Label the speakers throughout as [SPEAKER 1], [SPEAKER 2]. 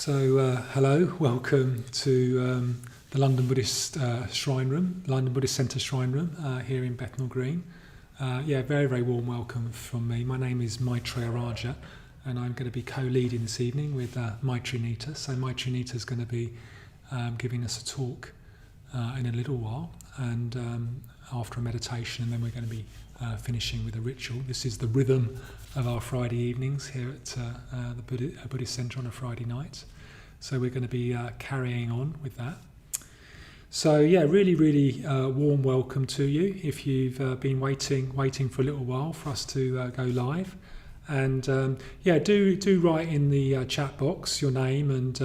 [SPEAKER 1] Hello, welcome to the London Buddhist Shrine Room, London Buddhist Centre Shrine Room here in Bethnal Green. Very, very warm welcome from me. My name is Maitrinita, and I'm going to be co-leading this evening with Maitrinita. So Maitrinita is going to be giving us a talk in a little while, and after a meditation, and then we're going to be finishing with a ritual. This is the rhythm of our Friday evenings here at the Buddhist Centre on a Friday night. So we're going to be carrying on with that. So really, really warm welcome to you if you've been waiting for a little while for us to go live. And do write in the chat box your name and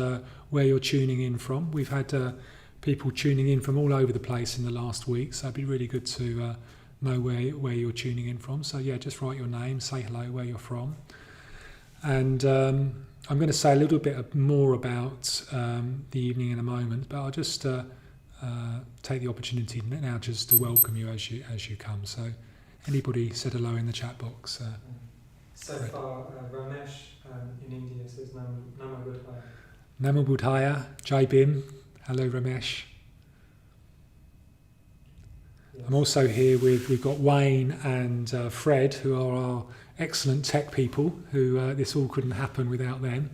[SPEAKER 1] where you're tuning in from. We've had people tuning in from all over the place in the last week, so it'd be really good to know where you're tuning in from. So just write your name, say hello, where you're from. And I'm going to say a little bit more about the evening in a moment, but I'll just take the opportunity now just to welcome you as you come. So anybody said hello in the chat box?
[SPEAKER 2] So far, Ramesh in India says Namo Buddhaya.
[SPEAKER 1] Namo Buddhaya, Jai Bim. Hello Ramesh. Yes. I'm also here we've got Wayne and Fred, who are our excellent tech people, who this all couldn't happen without them.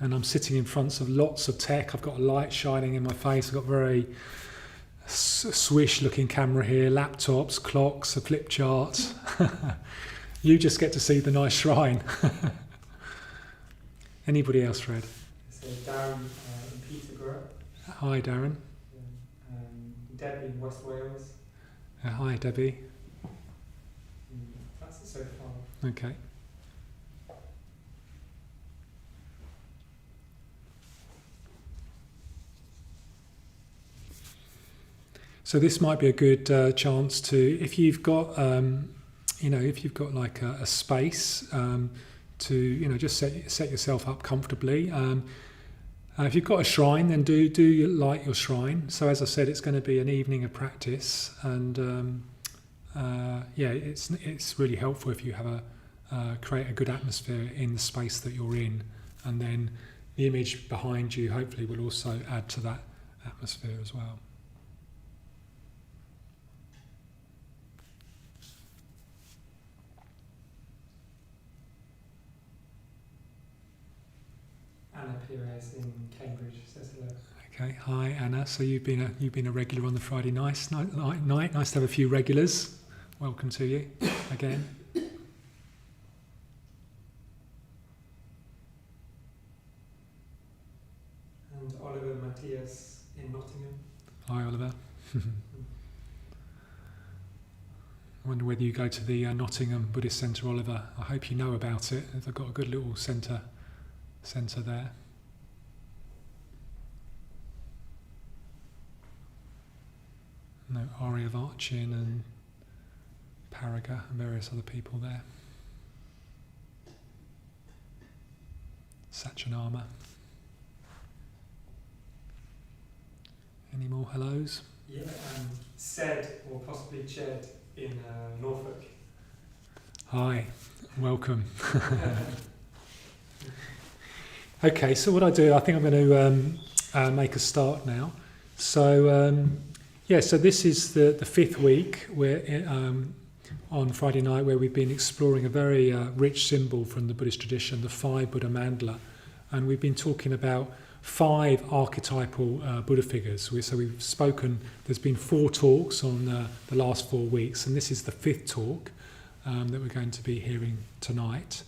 [SPEAKER 1] And I'm sitting in front of lots of tech. I've got a light shining in my face. I've got very swish looking camera here, laptops, clocks, a flip chart. You just get to see the nice shrine. Anybody else, Fred?
[SPEAKER 2] So Darren in Peterborough.
[SPEAKER 1] Hi, Darren.
[SPEAKER 2] Debbie in West Wales.
[SPEAKER 1] Hi, Debbie.
[SPEAKER 2] That's it so far.
[SPEAKER 1] Okay. So this might be a good chance to, if you've got, like a space to, just set yourself up comfortably. If you've got a shrine, then do light your shrine. So as I said, it's going to be an evening of practice, and it's really helpful if you have create a good atmosphere in the space that you're in, and then the image behind you hopefully will also add to that atmosphere as well.
[SPEAKER 2] Anna Pires in Cambridge says hello.
[SPEAKER 1] Okay, hi Anna. So you've been a regular on the Friday night. Nice to have a few regulars. Welcome to you again.
[SPEAKER 2] And Oliver Matthias in Nottingham.
[SPEAKER 1] Hi Oliver. I wonder whether you go to the Nottingham Buddhist Centre, Oliver. I hope you know about it. They've got a good little centre there. No, Arya Varchin and Paraga and various other people there. Satchanama. Any more hellos?
[SPEAKER 2] Yeah, Said or possibly Ched in Norfolk.
[SPEAKER 1] Hi, welcome. Okay, so what I do, I think I'm going to make a start now. So, so this is the fifth week where on Friday night, where we've been exploring a very rich symbol from the Buddhist tradition, the 5 Buddha mandala, and we've been talking about 5 archetypal Buddha figures. So we've spoken. There's been 4 talks on the last 4 weeks, and this is the 5th talk that we're going to be hearing tonight.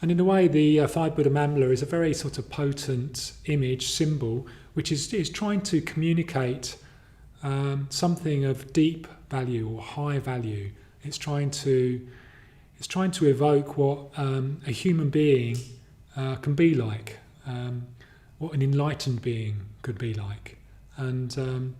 [SPEAKER 1] And in a way, the 5 Buddha mandala is a very sort of potent image, symbol, which is trying to communicate something of deep value or high value. It's trying to evoke what a human being can be like, what an enlightened being could be like. And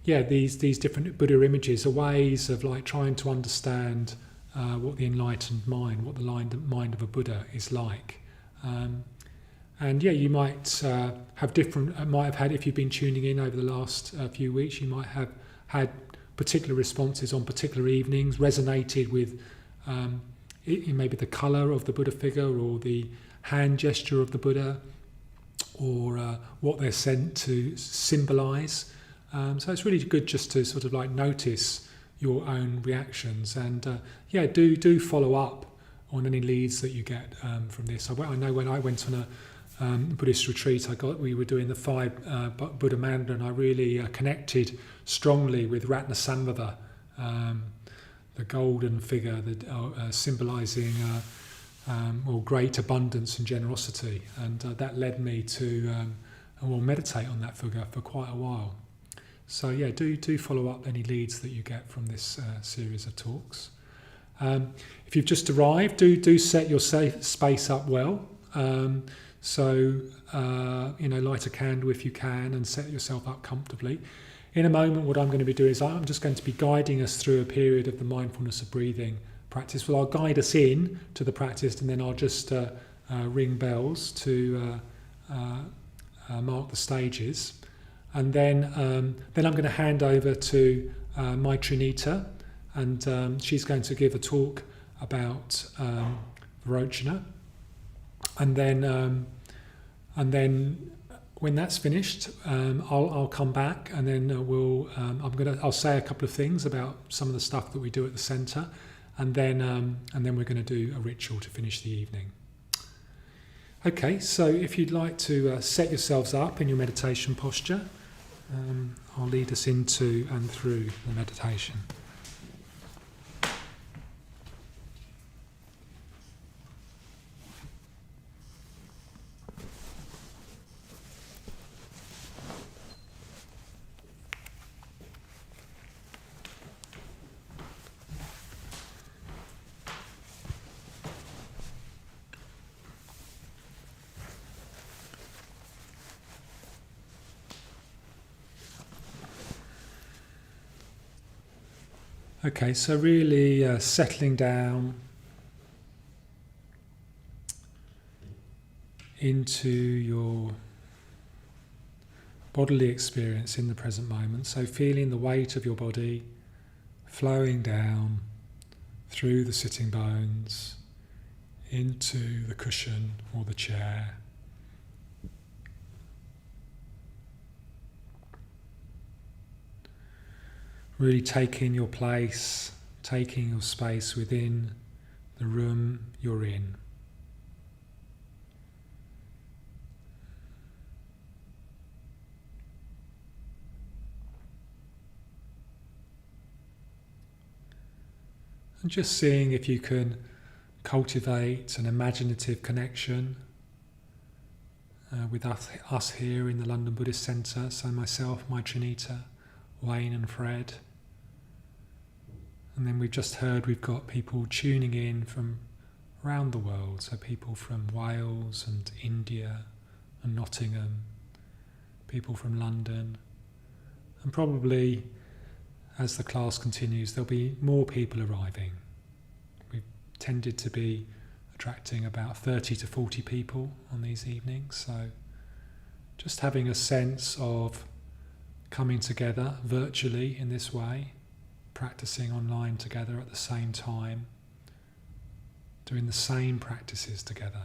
[SPEAKER 1] these different Buddha images are ways of like trying to understand what the enlightened mind, what the mind of a Buddha is like. You might have had, if you've been tuning in over the last few weeks, you might have had particular responses on particular evenings, resonated with maybe the colour of the Buddha figure or hand gesture of the Buddha, or what they're sent to symbolise. So it's really good just to sort of like notice your own reactions, and do follow up on any leads that you get from this. I know when I went on a Buddhist retreat, we were doing the 5 Buddha mandala, and I really connected strongly with Ratnasambhava, the golden figure that symbolising great abundance and generosity, and that led me to meditate on that figure for quite a while. So do follow up any leads that you get from this series of talks. If you've just arrived, do set your safe space up well. Light a candle if you can, and set yourself up comfortably. In a moment, what I'm going to be doing is I'm just going to be guiding us through a period of the mindfulness of breathing practice. Well, I'll guide us in to the practice, and then I'll just ring bells to mark the stages. And then I'm going to hand over to Maitrinita, and she's going to give a talk about Vairocana. And then when that's finished, I'll come back, and then I'll say a couple of things about some of the stuff that we do at the centre, and then we're going to do a ritual to finish the evening. Okay, so if you'd like to set yourselves up in your meditation posture, I'll lead us into and through the meditation. Okay, so really settling down into your bodily experience in the present moment. So feeling the weight of your body flowing down through the sitting bones into the cushion or the chair. Really taking your place, taking your space within the room you're in. And just seeing if you can cultivate an imaginative connection with us here in the London Buddhist Centre, so myself, Maitrinita, Wayne and Fred. And then we've just heard we've got people tuning in from around the world, so people from Wales and India and Nottingham, people from London, and probably as the class continues there'll be more people arriving. We've tended to be attracting about 30 to 40 people on these evenings, so just having a sense of coming together virtually in this way, practicing online together at the same time, doing the same practices together.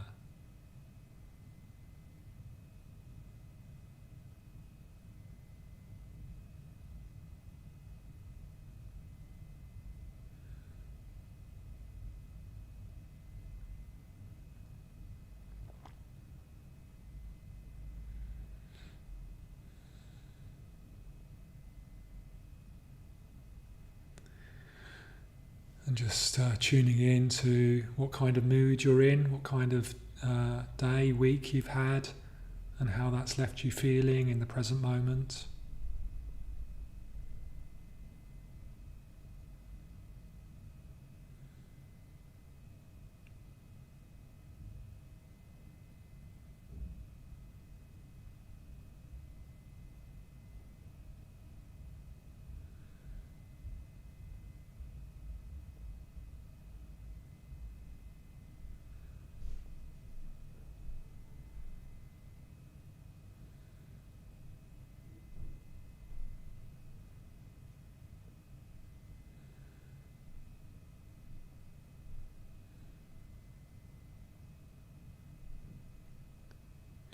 [SPEAKER 1] And just tuning in to what kind of mood you're in, what kind of day, week you've had, and how that's left you feeling in the present moment.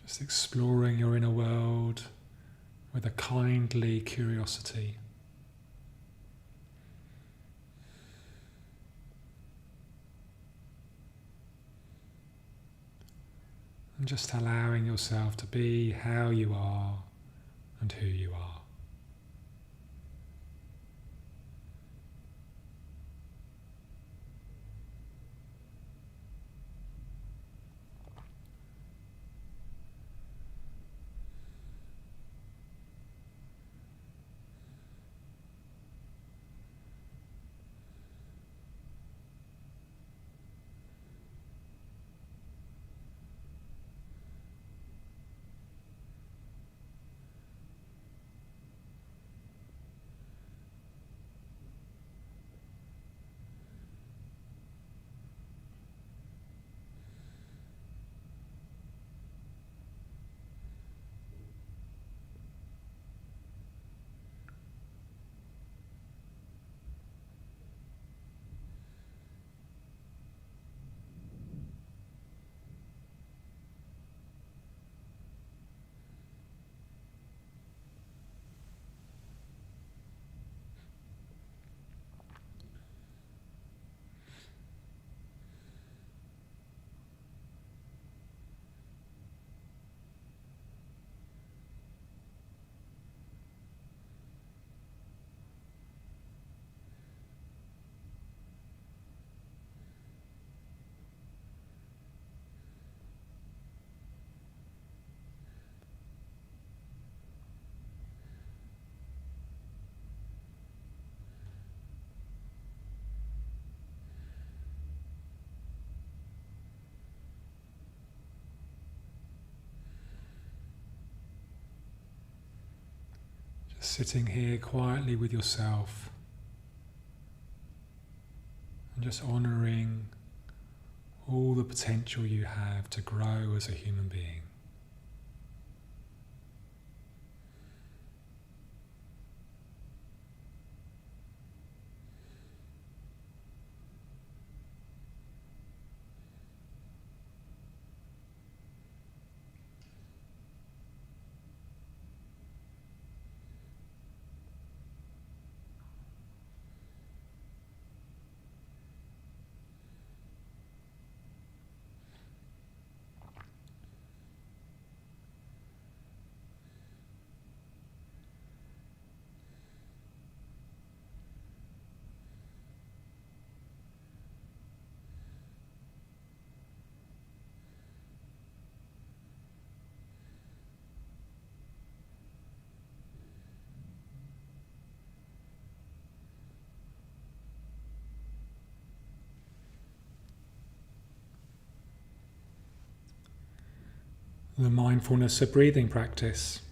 [SPEAKER 1] Just exploring your inner world with a kindly curiosity. And just allowing yourself to be how you are and who you are. Sitting here quietly with yourself and just honouring all the potential you have to grow as a human being. The mindfulness of breathing practice.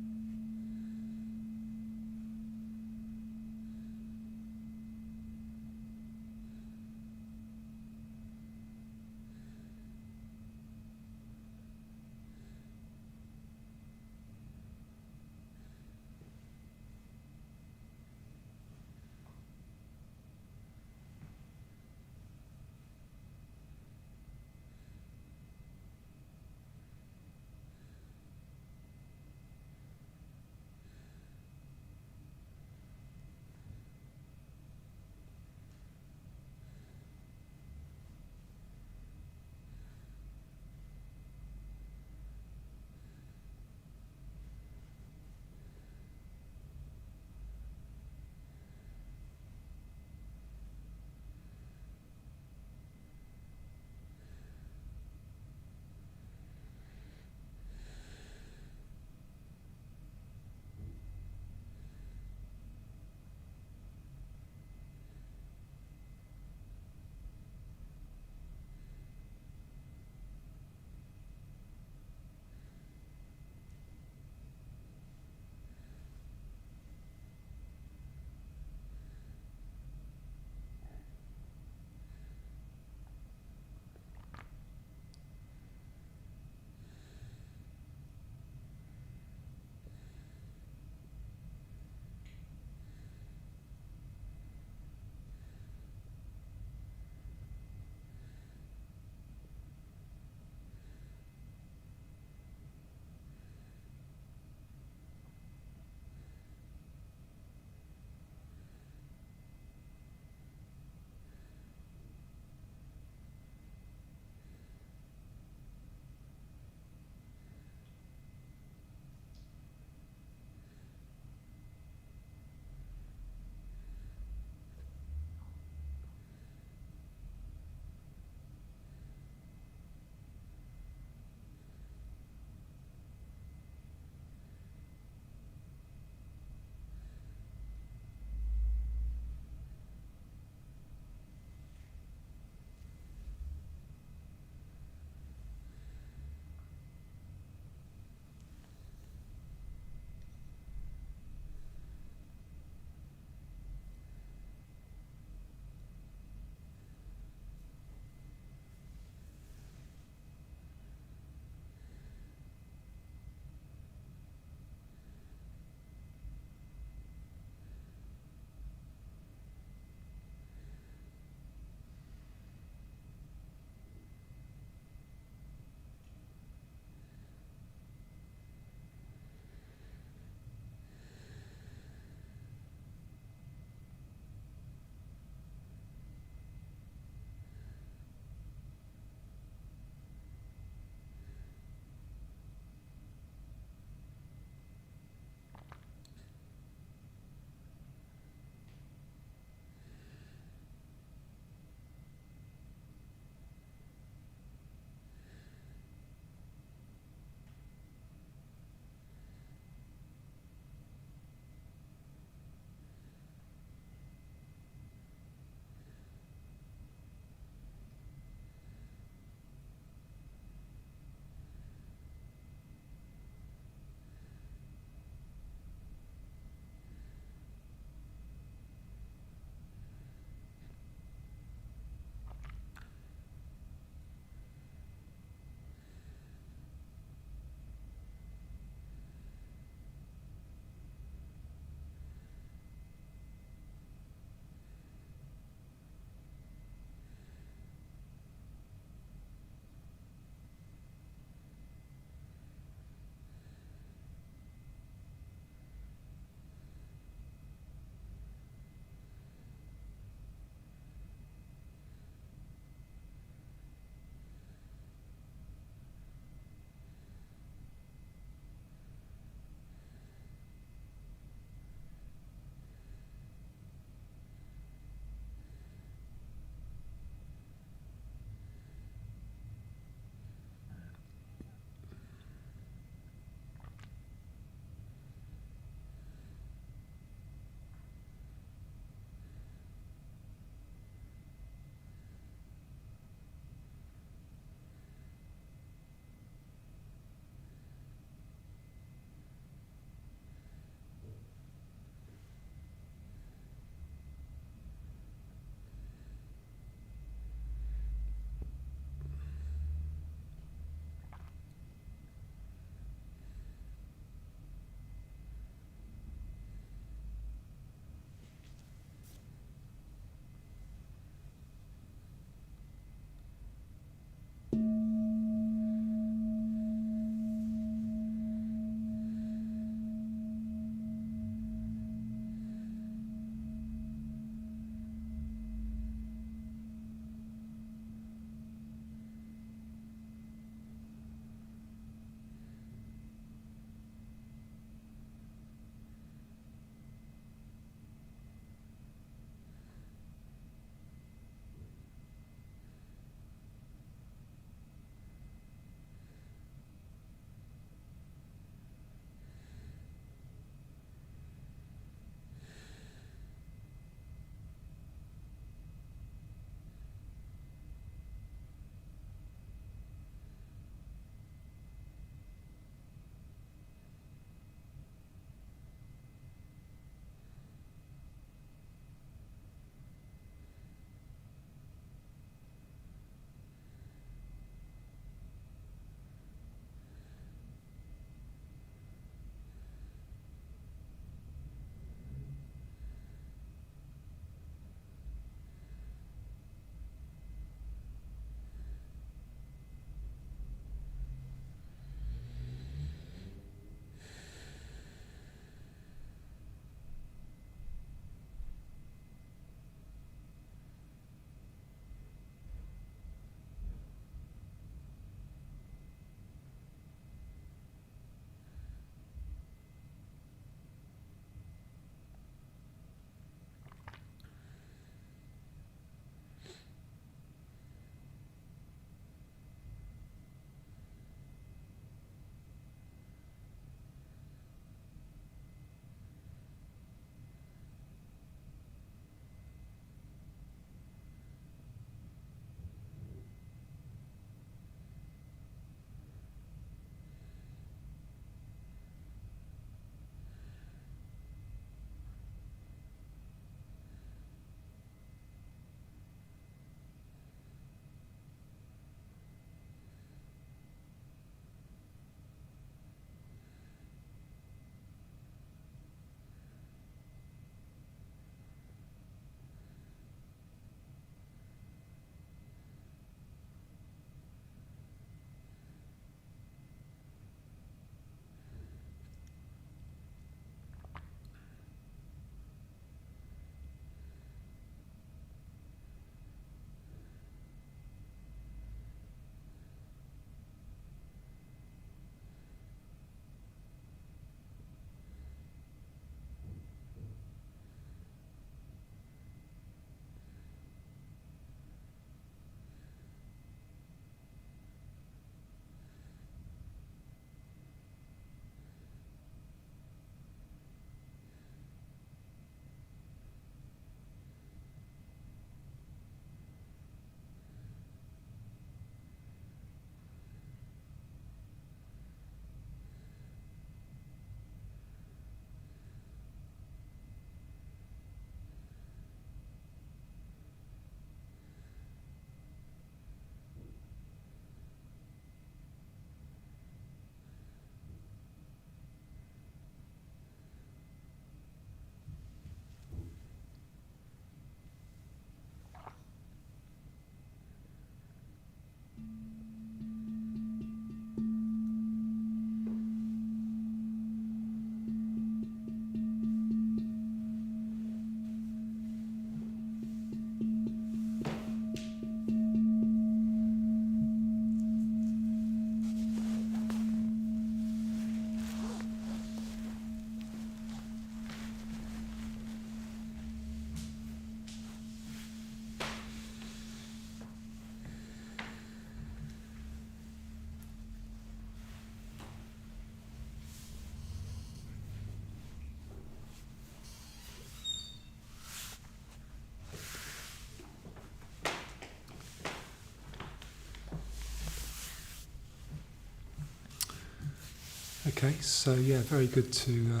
[SPEAKER 1] Okay, so yeah, very good to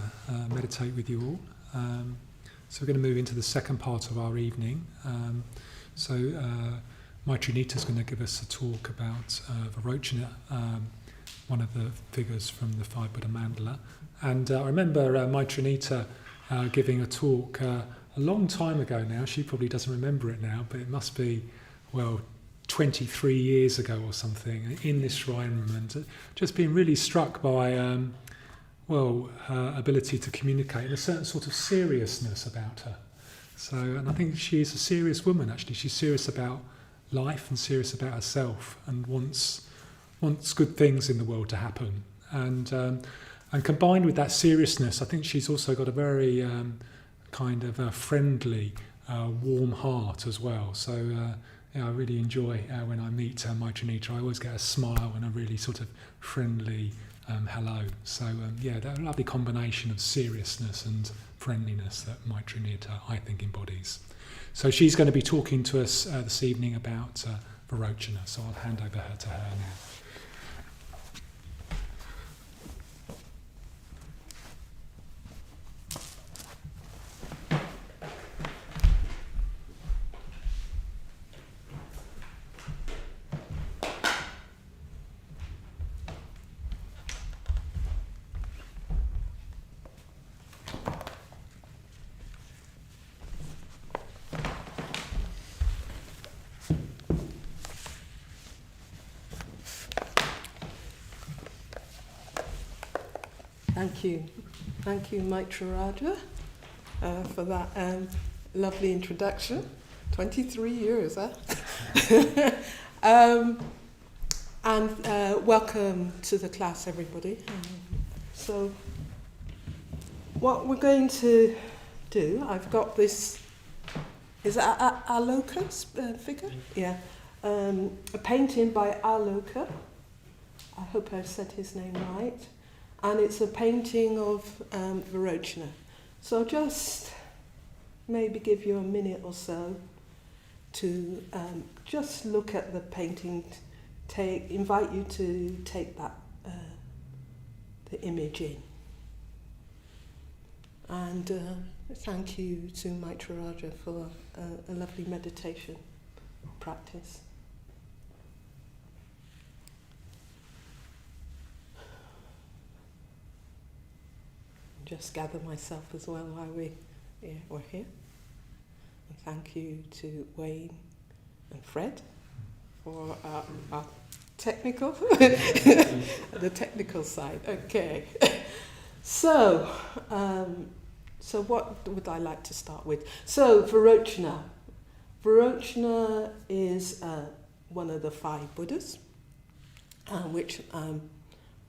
[SPEAKER 1] meditate with you all. So we're going to move into the second part of our evening. So Maitrinita is going to give us a talk about Vairocana, one of the figures from the Five Buddha Mandala. And I remember Maitrinita giving a talk a long time ago now. She probably doesn't remember it now, but it must be, 23 years ago or something, in this shrine room, and just being really struck by her ability to communicate and a certain sort of seriousness about her. So, and I think she's a serious woman, actually. She's serious about life and serious about herself, and wants good things in the world to happen. And combined with that seriousness, I think she's also got a very kind of a friendly, warm heart as well. So I really enjoy when I meet Maitrinita. I always get a smile and a really sort of friendly hello. So that lovely combination of seriousness and friendliness that Maitrinita, I think, embodies. So she's going to be talking to us this evening about Vairocana. So I'll hand over to her now.
[SPEAKER 3] Thank you, Maitrinita, for that lovely introduction. 23 years, huh? And welcome to the class, everybody. So, what we're going to do, I've got this, is it Aloka's figure? Yeah. A painting by Aloka. I hope I've said his name right. And it's a painting of Vairocana. So just maybe give you a minute or so to just look at the painting. Invite you to take that the image in. And thank you to Maitrinita for a lovely meditation practice. Just gather myself as well while we're here. And thank you to Wayne and Fred for our technical, the technical side. Okay. So what would I like to start with? So Vairocana. Vairocana is one of the five Buddhas, which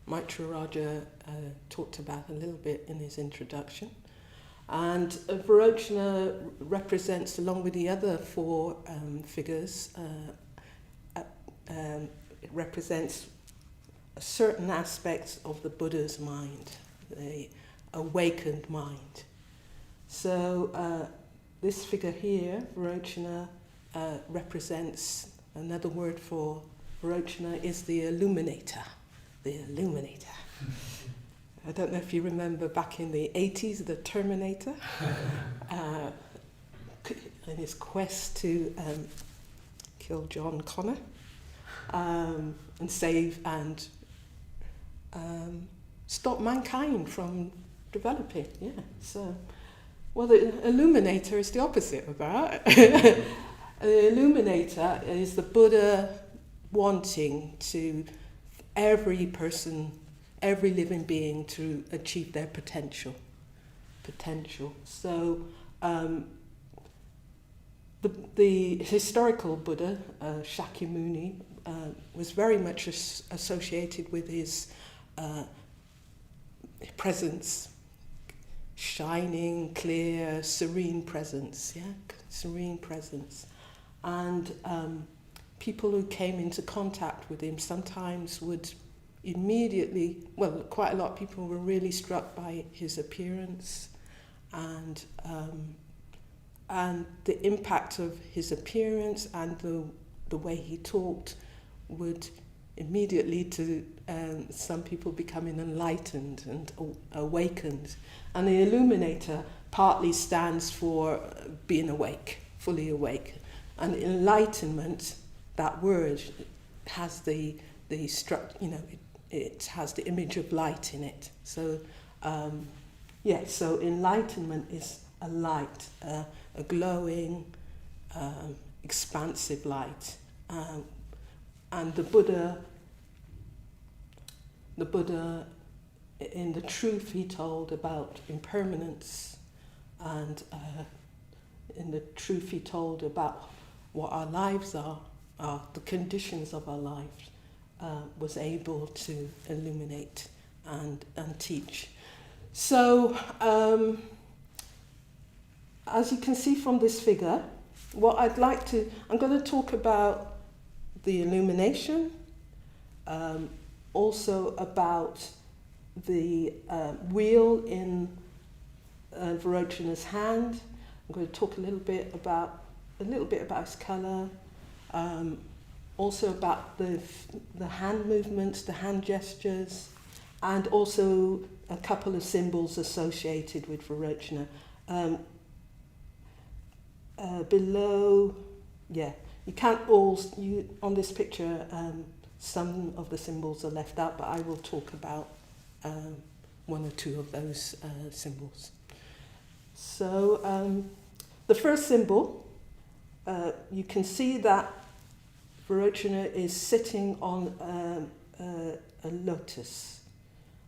[SPEAKER 3] Maitrinita talked about a little bit in his introduction. And Vairocana represents, along with the other four figures, it represents certain aspects of the Buddha's mind, the awakened mind. So this figure here, Vairocana, represents, another word for Vairocana is the Illuminator. The Illuminator. I don't know if you remember back in the 80s, the Terminator, in his quest to kill John Connor and save and stop mankind from developing. Yeah. So, well, the Illuminator is the opposite of that. The Illuminator is the Buddha wanting to every person, every living being to achieve their potential. So the historical Buddha, Shakyamuni, was very much associated with his presence, shining, clear, serene presence, serene presence. And people who came into contact with him sometimes would immediately, quite a lot of people were really struck by his appearance and the impact of his appearance and the way he talked would immediately to some people becoming enlightened and awakened. And the Illuminator partly stands for being awake, fully awake. And enlightenment, that word, has the it has the image of light in it. So, so enlightenment is a light, a glowing, expansive light. And the Buddha, in the truth he told about impermanence, and in the truth he told about what our lives are the conditions of our lives, was able to illuminate and teach. So, as you can see from this figure, I'm going to talk about the illumination, also about the wheel in Vairocana's hand. I'm going to talk a little bit about its colour, also about the hand movements, the hand gestures, and also a couple of symbols associated with Vairocana. Below, you can't on this picture, some of the symbols are left out, but I will talk about one or two of those symbols. So the first symbol, you can see that Vairocana is sitting on a lotus.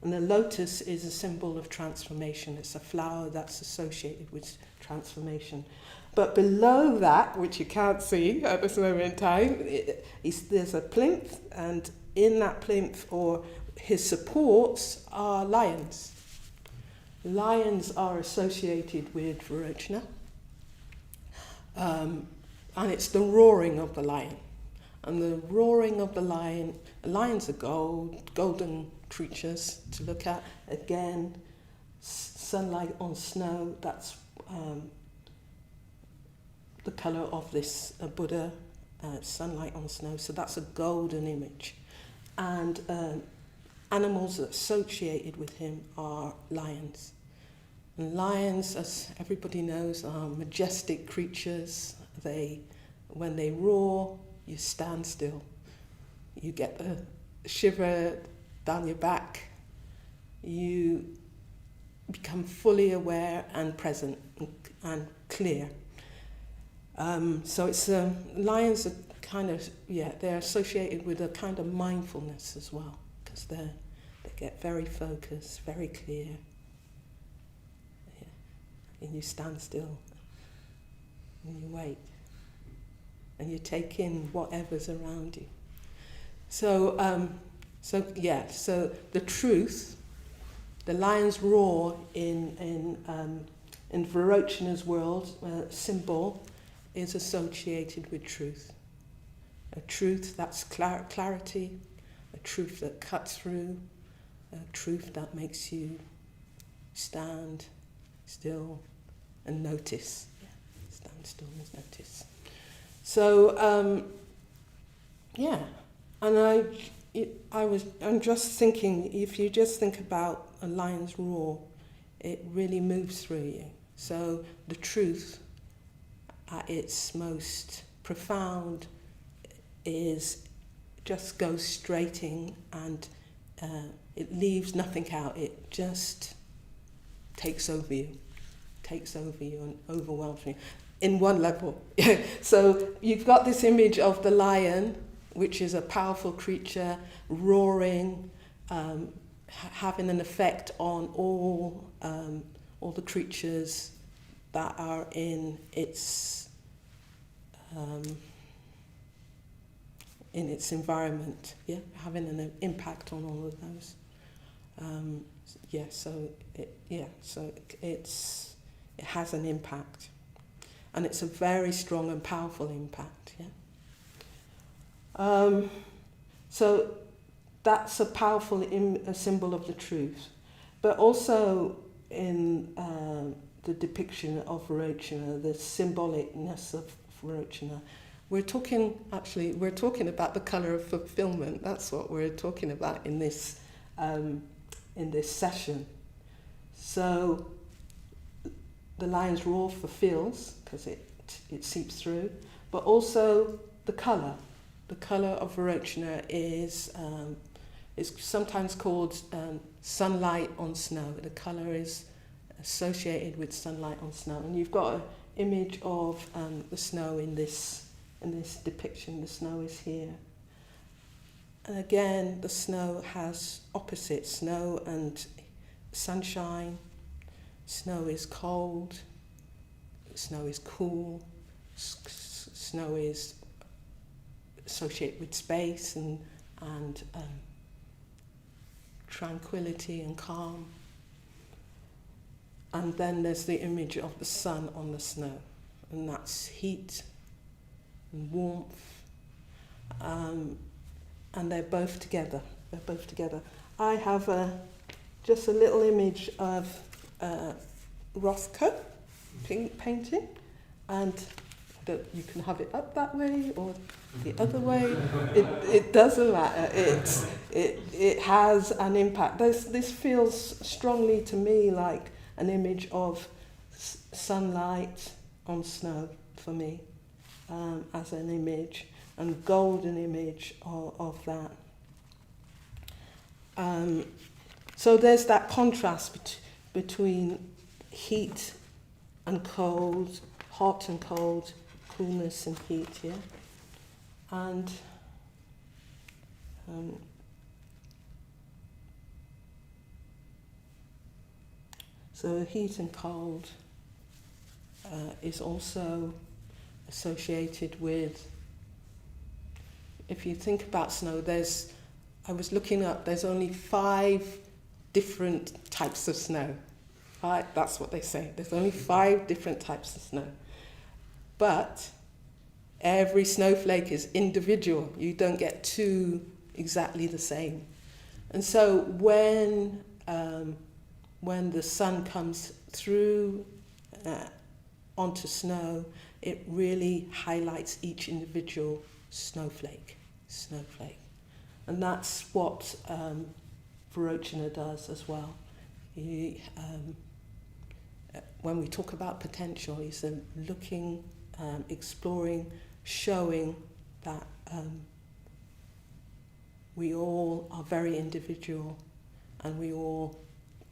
[SPEAKER 3] And the lotus is a symbol of transformation. It's a flower that's associated with transformation. But below that, which you can't see at this moment in time, there's a plinth, and in that plinth, or his supports, are lions. Lions are associated with Vairocana, and it's the roaring of the lion. And the roaring of the lions are golden creatures to look at. Again, sunlight on snow, that's the colour of this Buddha, sunlight on snow, so that's a golden image. And animals associated with him are lions. And lions, as everybody knows, are majestic creatures. When they roar, you stand still. You get a shiver down your back. You become fully aware and present and clear. So it's lions are kind of they're associated with a kind of mindfulness as well, because they get very focused, very clear, and you stand still, and you wait, and you take in whatever's around you. So the truth, the lion's roar in Vairocana's world symbol is associated with truth. A truth that's clarity, a truth that cuts through, a truth that makes you stand still and notice. Stand still and notice. So, and I'm just thinking, if you just think about a lion's roar, it really moves through you. So the truth, at its most profound, just goes straight in, and it leaves nothing out. It just takes over you and overwhelms you in one level. So you've got this image of the lion, which is a powerful creature, roaring, having an effect on all the creatures that are in its environment, having an impact on all of those. So it has an impact, and it's a very strong and powerful impact. So that's a powerful a symbol of the truth, but also in the depiction of Vairocana, the symbolicness of Vairocana, we're talking about the colour of fulfillment. That's what we're talking about in this session. So the lion's roar fulfills, because it seeps through, but also the colour. The colour of Vairocana is sometimes called sunlight on snow. The colour is associated with sunlight on snow, and you've got an image of the snow in this depiction. The snow is here, and again the snow has opposites: snow and sunshine. Snow is cold. Snow is cool. Snow is associated with space and tranquility and calm. And then there's the image of the sun on the snow, and that's heat and warmth, and they're both together. I have just a little image of Rothko painting, and that you can have it up that way or the other way. It doesn't matter. It has an impact. This feels strongly to me like an image of sunlight on snow for me, as an image, and golden image of that. So there's that contrast between heat and cold, hot and cold, coolness and heat, yeah? And so heat and cold is also associated with, if you think about snow, I was looking up, there's only 5 different types of snow. Right? That's what they say. There's only 5 different types of snow. But every snowflake is individual. You don't get 2 exactly the same. And so when the sun comes through onto snow, it really highlights each individual snowflake. And that's what Vairocana does as well. When we talk about potential, he's looking, exploring, showing that we all are very individual, and we all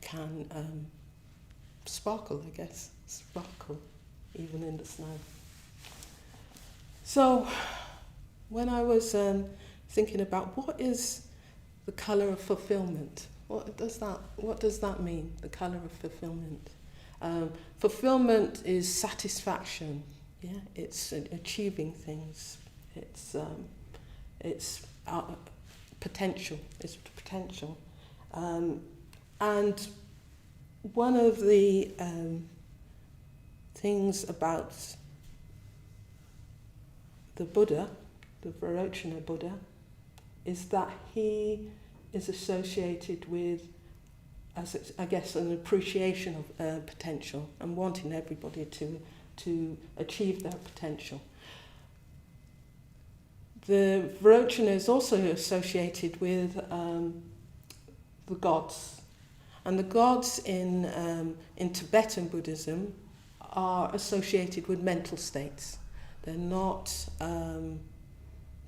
[SPEAKER 3] can sparkle, I guess, even in the snow. So when I was thinking about what is the colour of fulfillment, what does that mean, the colour of fulfillment? Fulfillment is satisfaction. Yeah, it's achieving things. It's potential. It's potential. And one of the things about the Buddha, the Vairocana Buddha, is that he is associated with, I guess, an appreciation of potential and wanting everybody to achieve their potential. The Vairocana is also associated with the gods, and the gods in Tibetan Buddhism are associated with mental states. They're not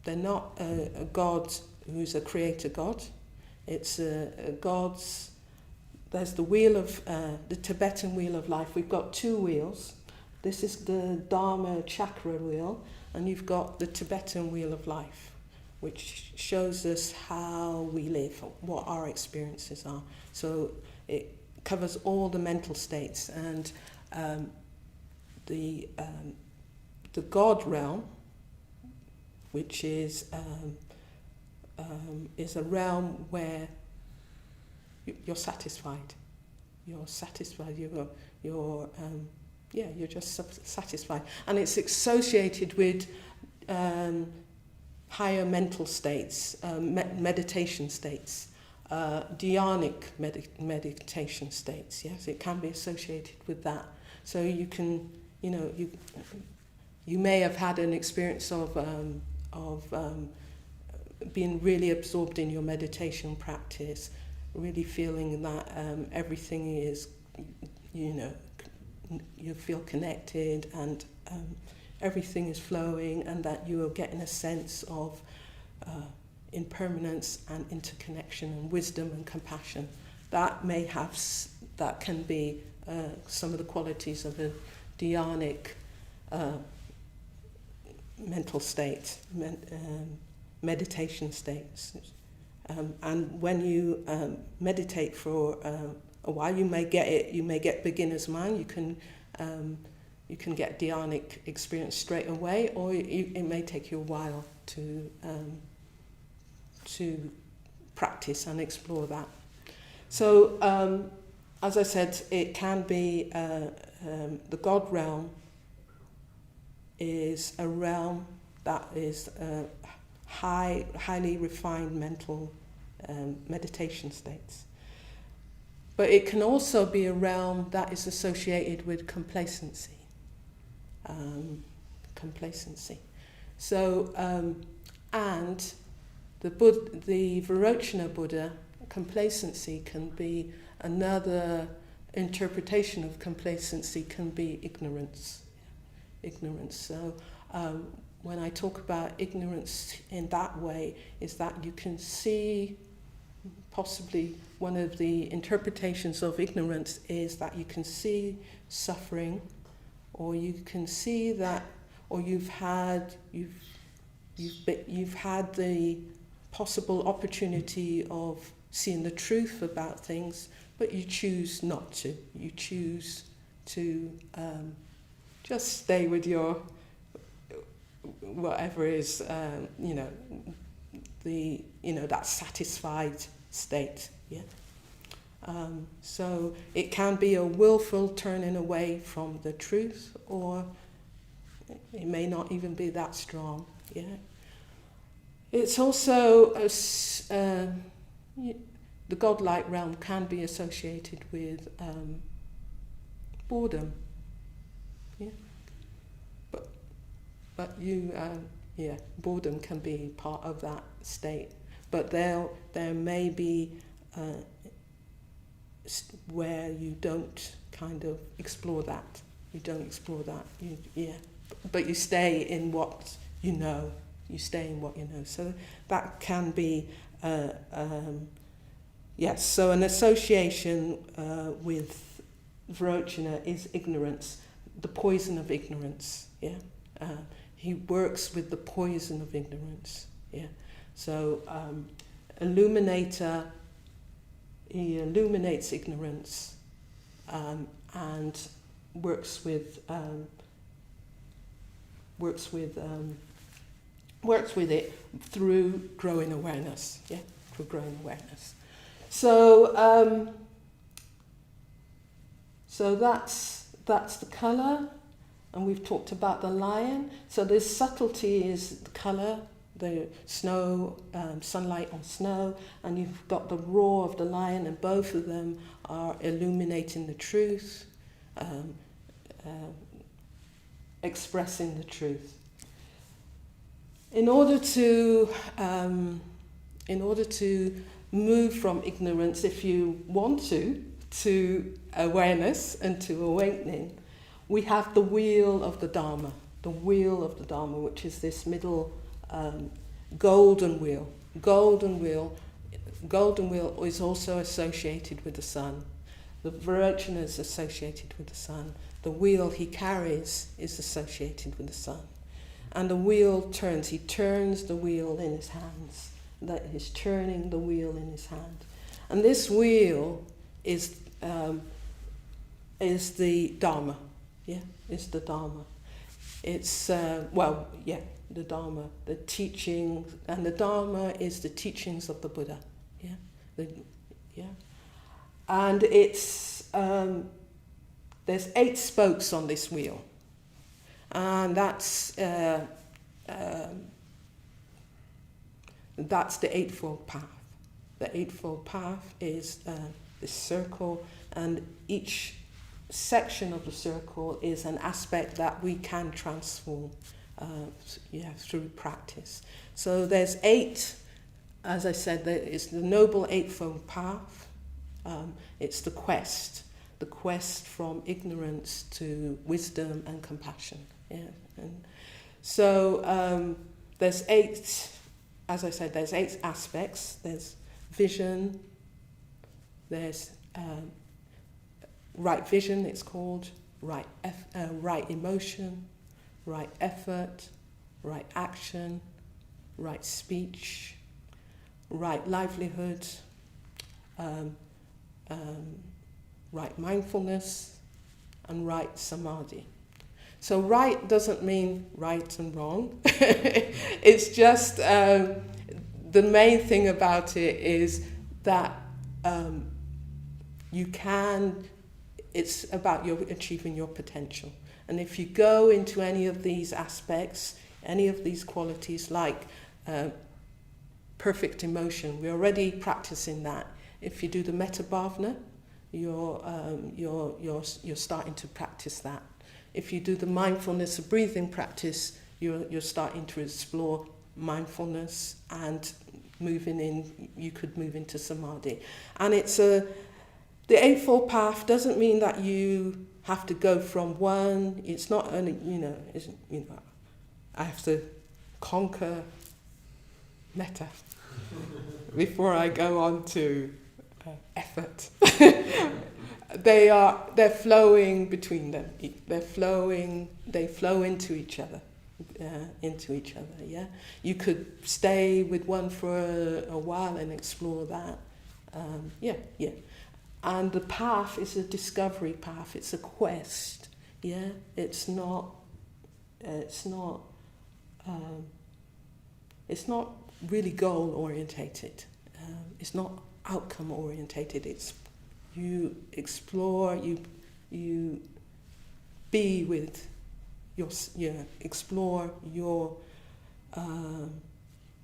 [SPEAKER 3] a god who's a creator god. It's a god's. There's the wheel of the Tibetan wheel of life. We've got 2 wheels. This is the Dharma chakra wheel, and you've got the Tibetan wheel of life, which shows us how we live, what our experiences are. So it covers all the mental states, and the God realm, which is a realm where you're satisfied. You're satisfied. You're just satisfied, and it's associated with higher mental states, meditation states, dhyanic meditation states. Yes, it can be associated with that. So you can, you may have had an experience of being really absorbed in your meditation practice, really feeling that everything is, you feel connected and everything is flowing, and that you are getting a sense of impermanence and interconnection and wisdom and compassion. That can be some of the qualities of a dhyanic mental state, meditation states. And when you meditate for a while, you may get beginner's mind. You can get dhyanic experience straight away, or it may take you a while to practice and explore that. So, as I said, it can be the God realm is a realm that is highly refined mental meditation states. But it can also be a realm that is associated with complacency. So, and the Vairocana Buddha, complacency can be another interpretation of complacency, can be ignorance. So when I talk about ignorance in that way, is that you can see, possibly one of the interpretations of ignorance is that you can see suffering, or you can see that, or you've had the possible opportunity of seeing the truth about things, but you choose not to. You choose to just stay with your whatever is, that satisfied state. Yeah. So it can be a willful turning away from the truth, or it may not even be that strong. Yeah. It's also the godlike realm can be associated with boredom. Yeah. But boredom can be part of that state. But there may be where you don't kind of explore that. You don't explore that. But you stay in what you know. You stay in what you know. So that can be, yes. So an association with Vairocana is ignorance, the poison of ignorance. Yeah. He works with the poison of ignorance. Yeah. So Illuminator, he illuminates ignorance and works with it through growing awareness. Yeah, through growing awareness. So so that's the colour. And we've talked about the lion. So the subtlety is the colour, the snow, sunlight on snow, and you've got the roar of the lion, and both of them are illuminating the truth, expressing the truth. In order to move from ignorance, if you want to awareness and to awakening, we have the wheel of the Dharma, which is this middle golden wheel. Golden wheel is also associated with the sun. The Vairocana is associated with the sun. The wheel he carries is associated with the sun. And the wheel turns. He turns the wheel in his hands. That he's turning the wheel in his hand. And this wheel is the Dharma. Yeah, it's the Dharma. It's, the Dharma, the teaching, and the Dharma is the teachings of the Buddha. Yeah, and it's, there's 8 spokes on this wheel. And that's the Eightfold Path. The Eightfold Path is this circle, and each section of the circle is an aspect that we can transform through practice. So there's 8, as I said, it's the Noble Eightfold Path. It's the quest from ignorance to wisdom and compassion. Yeah, and so there's 8. As I said, there's 8 aspects. There's vision. There's right vision. It's called right emotion, right effort, right action, right speech, right livelihood, right mindfulness, and right samadhi. So right doesn't mean right and wrong. It's just the main thing about it is that it's about achieving your potential. And if you go into any of these aspects, any of these qualities, like perfect emotion, we're already practicing that. If you do the metta bhavana, you're starting to practice that. If you do the mindfulness of breathing practice, you're starting to explore mindfulness and moving in. You could move into samadhi, and the Eightfold Path doesn't mean that you have to go from one. It's not only I have to conquer metta before I go on to effort. They're flowing between them. They flow into each other. Yeah. You could stay with one for a while and explore that. Yeah. And the path is a discovery path. It's a quest. Yeah. It's not really goal orientated. It's not outcome orientated. It's you explore, you be with explore your.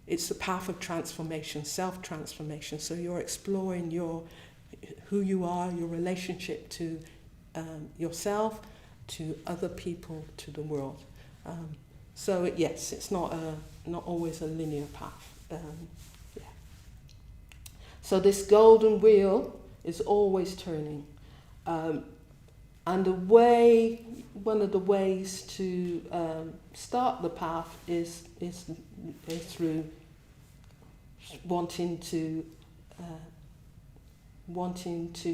[SPEAKER 3] It's a path of transformation, self-transformation. So you're exploring who you are, your relationship to yourself, to other people, to the world. So yes, it's not always a linear path. Yeah. So this golden wheel is always turning, and one of the ways to start the path is through wanting to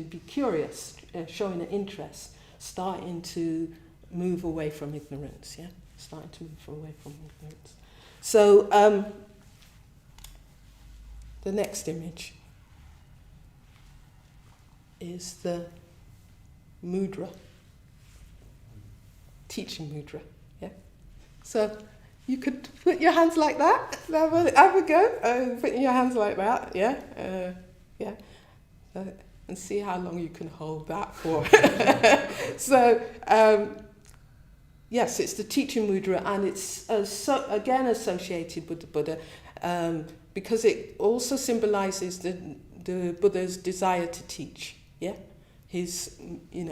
[SPEAKER 3] be curious, showing an interest, starting to move away from ignorance. Yeah, starting to move away from ignorance. So the next image is the Mudra, teaching Mudra. Yeah. So you could put your hands like that. Have a go. Putting your hands like that. Yeah. Yeah. And see how long you can hold that for. So yes, it's the teaching Mudra, and it's again associated with the Buddha because it also symbolizes the Buddha's desire to teach. Yeah,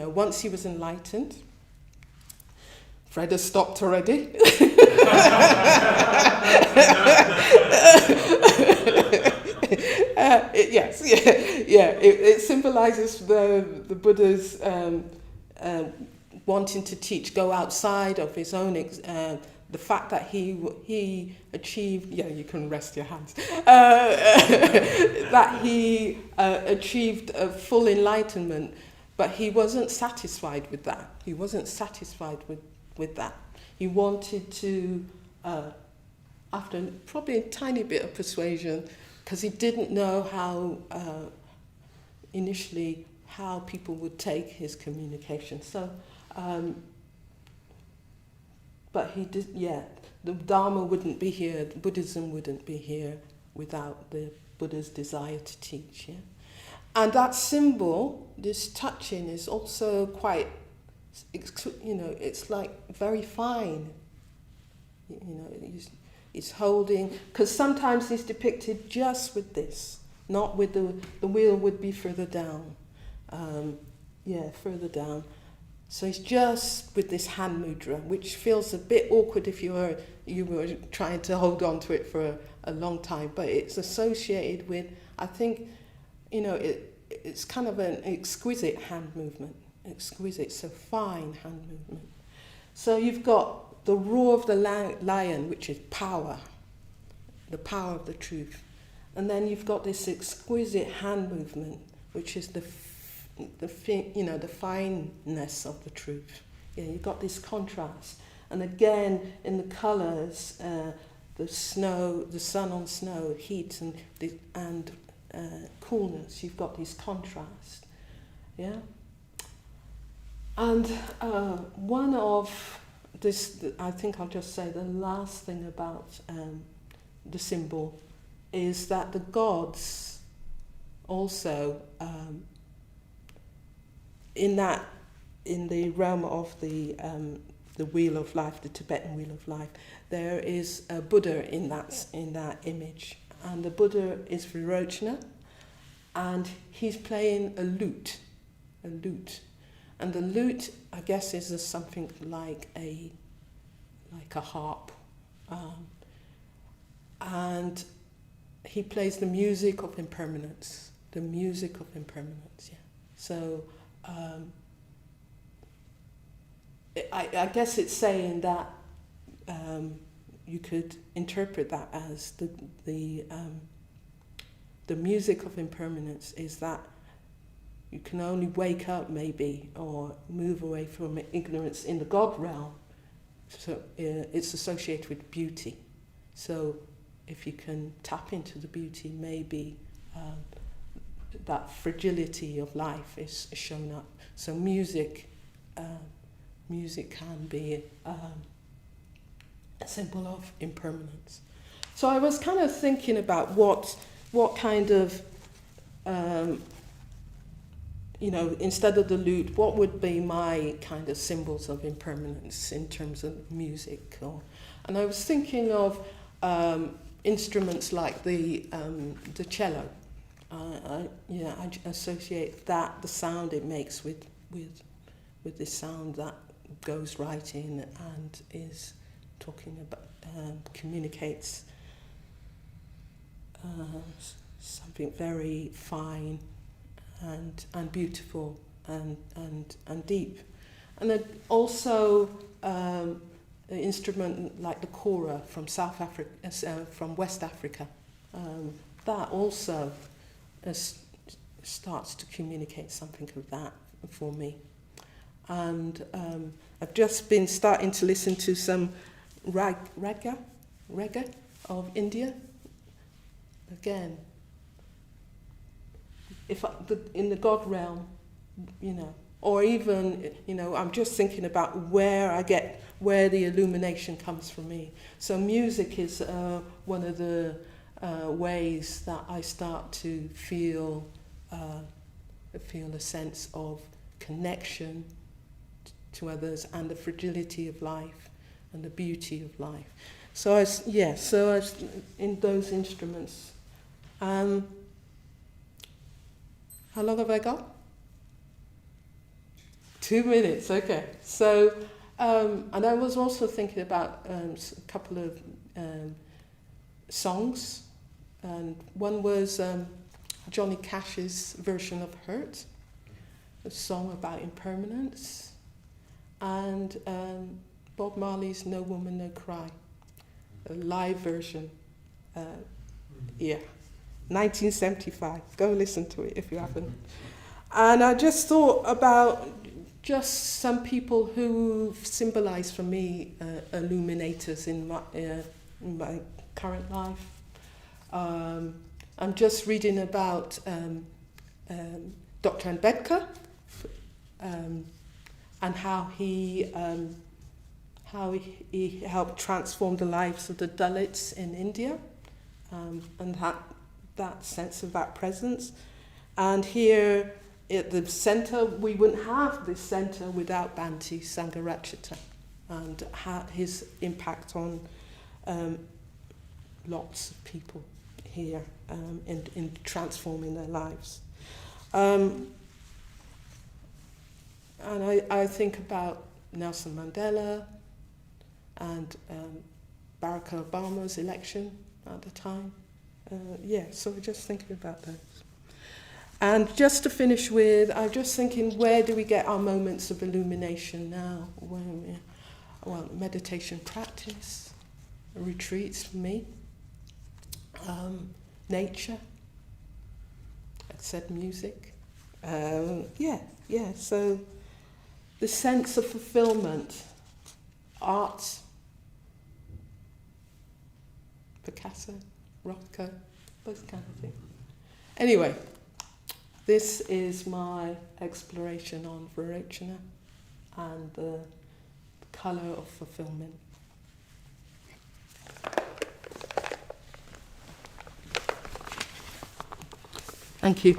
[SPEAKER 3] once he was enlightened. Fred has stopped already. It symbolizes the Buddha's wanting to teach, go outside of his own. The fact that he achieved, you can rest your hands, that he achieved a full enlightenment, but he wasn't satisfied with that. He wasn't satisfied with that. He wanted to, after probably a tiny bit of persuasion, because he didn't know how, initially, how people would take his communication. So, but he did, the Dharma wouldn't be here, Buddhism wouldn't be here without the Buddha's desire to teach, yeah? And that symbol, this touching, is also quite, it's like very fine. It's holding, because sometimes he's depicted just with this, not with the wheel would be further down. Further down. So it's just with this hand mudra, which feels a bit awkward if you were trying to hold on to it for a long time, but it's associated with, I think, it's kind of an exquisite hand movement, exquisite, so fine hand movement. So you've got the roar of the lion, which is power, the power of the truth. And then you've got this exquisite hand movement, which is the fineness of the truth. Yeah, you've got this contrast. And again, in the colours, the snow, the sun on snow, heat and coolness, you've got this contrast. Yeah? And one of this, I think I'll just say the last thing about the symbol is that the gods also, in the realm of the wheel of life, the Tibetan wheel of life, there is a Buddha in that image, and the Buddha is Vairocana, and he's playing a lute, and the lute, I guess, is something like a harp, and he plays the music of impermanence. Yeah. So I guess it's saying that you could interpret that as the music of impermanence is that you can only wake up maybe or move away from ignorance in the God realm. So it's associated with beauty. So if you can tap into the beauty, maybe that fragility of life is shown up. So music can be a symbol of impermanence. So I was kind of thinking about what kind of, instead of the lute, what would be my kind of symbols of impermanence in terms of music? And I was thinking of instruments like the cello. I associate that, the sound it makes with this sound that goes right in and is talking about, communicates something very fine and beautiful and deep. And then also an instrument like the kora from South Africa, from West Africa, that also starts to communicate something of that for me. And I've just been starting to listen to some raga of India. Again, in the God realm, or even, I'm just thinking about where the illumination comes from me. So music is one of the ways that I start to feel a sense of connection to others and the fragility of life and the beauty of life. So I was in those instruments. How long have I got? 2 minutes, okay. So, and I was also thinking about a couple of songs. And one was Johnny Cash's version of Hurt, a song about impermanence, and Bob Marley's No Woman, No Cry, a live version. 1975. Go listen to it if you haven't. And I just thought about just some people who symbolize for me illuminators in my current life. I'm just reading about Dr. Ambedkar and how he helped transform the lives of the Dalits in India, and that sense of that presence. And here at the centre, we wouldn't have this centre without Bhante Sangharachita and his impact on lots of people here in transforming their lives. And I think about Nelson Mandela and Barack Obama's election at the time. So we're just thinking about those. And just to finish with, I'm just thinking, where do we get our moments of illumination now? Well, meditation practice, retreats for me, nature, I said music. So the sense of fulfillment, art, Picasso, Rothko, those kind of things. Anyway, this is my exploration on Vairocana and the colour of fulfillment. Thank you.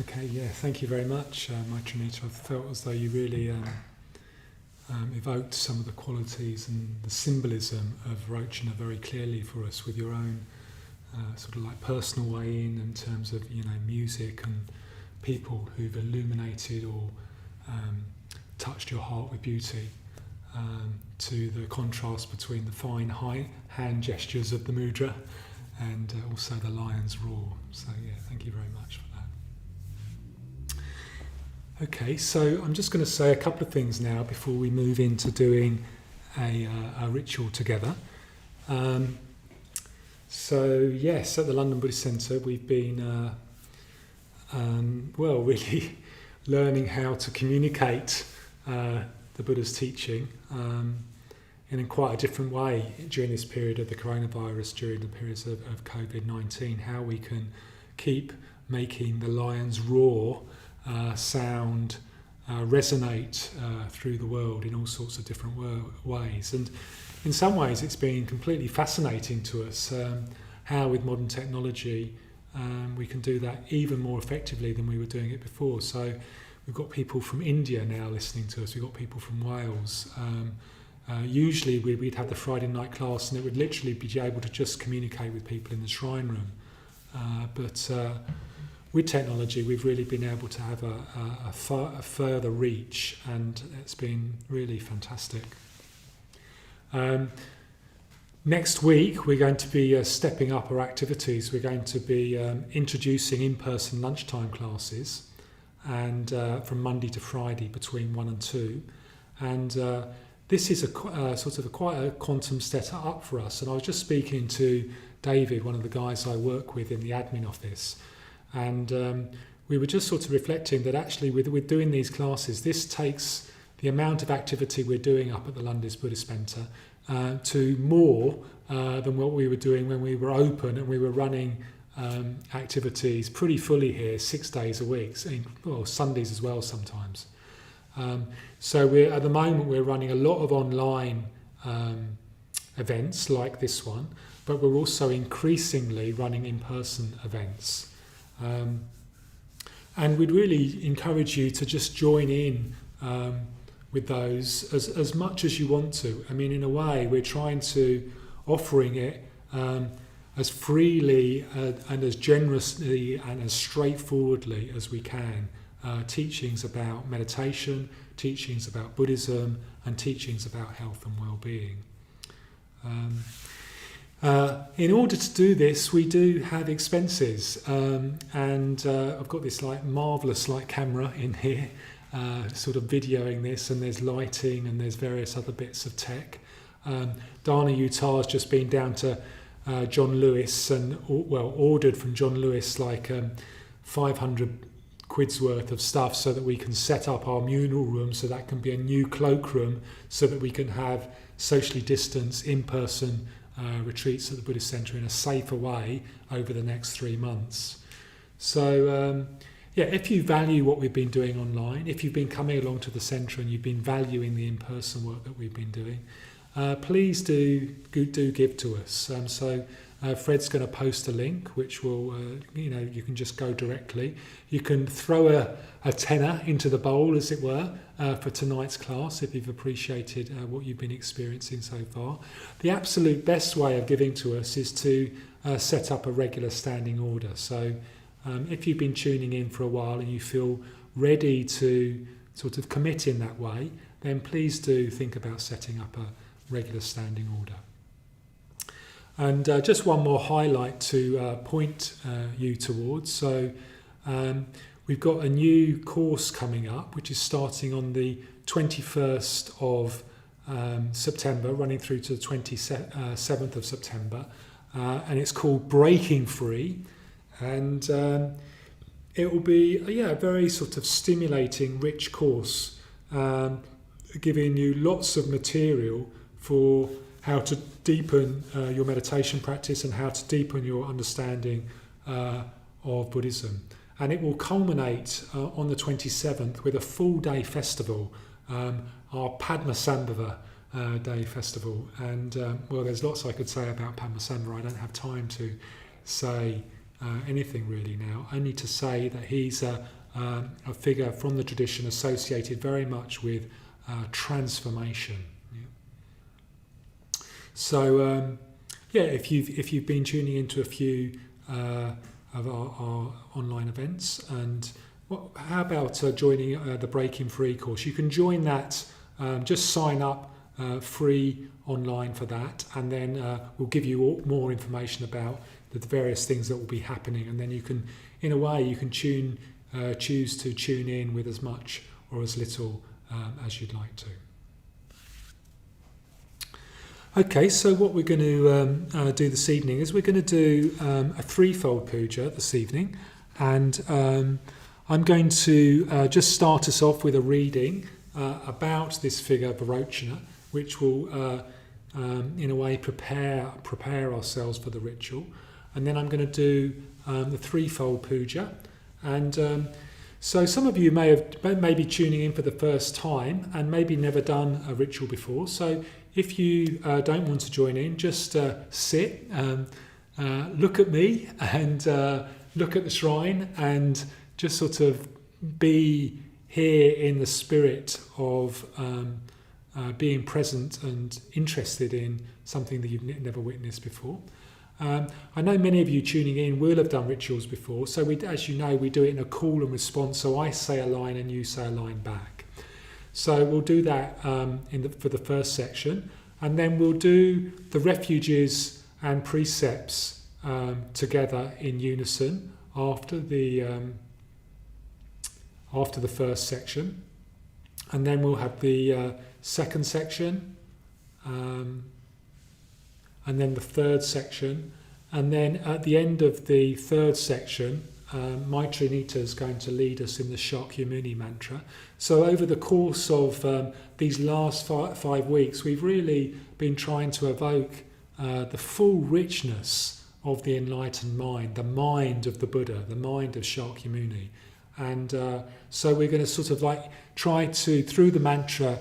[SPEAKER 1] Okay, thank you very much, Maitrinita. I felt as though you really evoked some of the qualities and the symbolism of Vairocana very clearly for us with your own sort of like personal way in terms of, music and people who've illuminated or touched your heart with beauty, to the contrast between the fine hand gestures of the Mudra and also the lion's roar. So thank you very much for that. Okay, so I'm just going to say a couple of things now before we move into doing a ritual together. So yes, at the London Buddhist Centre we've been really learning how to communicate the Buddha's teaching in quite a different way during this period of the coronavirus, during the periods of COVID-19, how we can keep making the lion's roar sound resonate through the world in all sorts of different ways. And in some ways it's been completely fascinating to us how with modern technology we can do that even more effectively than we were doing it before. So we've got people from India now listening to us, we've got people from Wales. Usually we'd have the Friday night class and it would literally be able to just communicate with people in the shrine room. But with technology, we've really been able to have a further reach, and it's been really fantastic. Next week, we're going to be stepping up our activities. We're going to be introducing in-person lunchtime classes, and from Monday to Friday between 1 and 2. And this is quite a quantum step up for us. And I was just speaking to David, one of the guys I work with in the admin office. And we were just sort of reflecting that actually with doing these classes, this takes the amount of activity we're doing up at the London Buddhist Centre to more than what we were doing when we were open and we were running activities pretty fully here 6 days a week, Sundays as well sometimes. So at the moment we're running a lot of online events like this one, but we're also increasingly running in-person events. And we'd really encourage you to just join in with those as much as you want to. I mean, in a way, we're trying to offering it as freely and as generously and as straightforwardly as we can. Teachings about meditation, teachings about Buddhism, and teachings about health and well-being. In order to do this, we do have expenses, and I've got this marvellous camera in here, sort of videoing this, and there's lighting and there's various other bits of tech. Dana Utah's just been down to John Lewis and ordered from John Lewis 500 quid's worth of stuff so that we can set up our communal room, so that can be a new cloakroom, so that we can have socially distanced in-person retreats at the Buddhist Centre in a safer way over the next 3 months. So if you value what we've been doing online, if you've been coming along to the centre and you've been valuing the in-person work that we've been doing, please do give to us. Fred's going to post a link which will, you can just go directly. You can throw a tenner into the bowl, as it were, for tonight's class if you've appreciated what you've been experiencing so far. The absolute best way of giving to us is to set up a regular standing order. So if you've been tuning in for a while and you feel ready to sort of commit in that way, then please do think about setting up a regular standing order. And just one more highlight to point you towards. So we've got a new course coming up, which is starting on the 21st of September, running through to the 27th of September. And it's called Breaking Free. And it will be a very sort of stimulating, rich course, giving you lots of material for how to deepen your meditation practice and how to deepen your understanding of Buddhism. And it will culminate on the 27th with a full-day festival, our Padmasambhava Day Festival. And, there's lots I could say about Padmasambhava. I don't have time to say anything really now, only to say that he's a figure from the tradition associated very much with transformation. So if you've been tuning into a few of our online events, and how about joining the Breaking Free course? You can join that. Just sign up free online for that, and then we'll give you more information about the various things that will be happening, and then you can, in a way, you can choose to tune in with as much or as little as you'd like to. Okay, so what we're going to do this evening is we're going to do a threefold puja this evening, and I'm going to just start us off with a reading about this figure Vairocana, which will, in a way, prepare ourselves for the ritual, and then I'm going to do the threefold puja, and so some of you may be tuning in for the first time and maybe never done a ritual before. So if you don't want to join in, just sit, look at me and look at the shrine, and just sort of be here in the spirit of being present and interested in something that you've never witnessed before. I know many of you tuning in will have done rituals before, so as you know, we do it in a call and response, so I say a line and you say a line back. So we'll do that for the first section, and then we'll do the refuges and precepts together in unison after the first section, and then we'll have the second section, and then the third section, and then at the end of the third section, Maitrinita is going to lead us in the Shakyamuni mantra. So over the course of these last 5 weeks, we've really been trying to evoke the full richness of the enlightened mind, the mind of the Buddha, the mind of Shakyamuni. And so we're going to sort of like try to, through the mantra,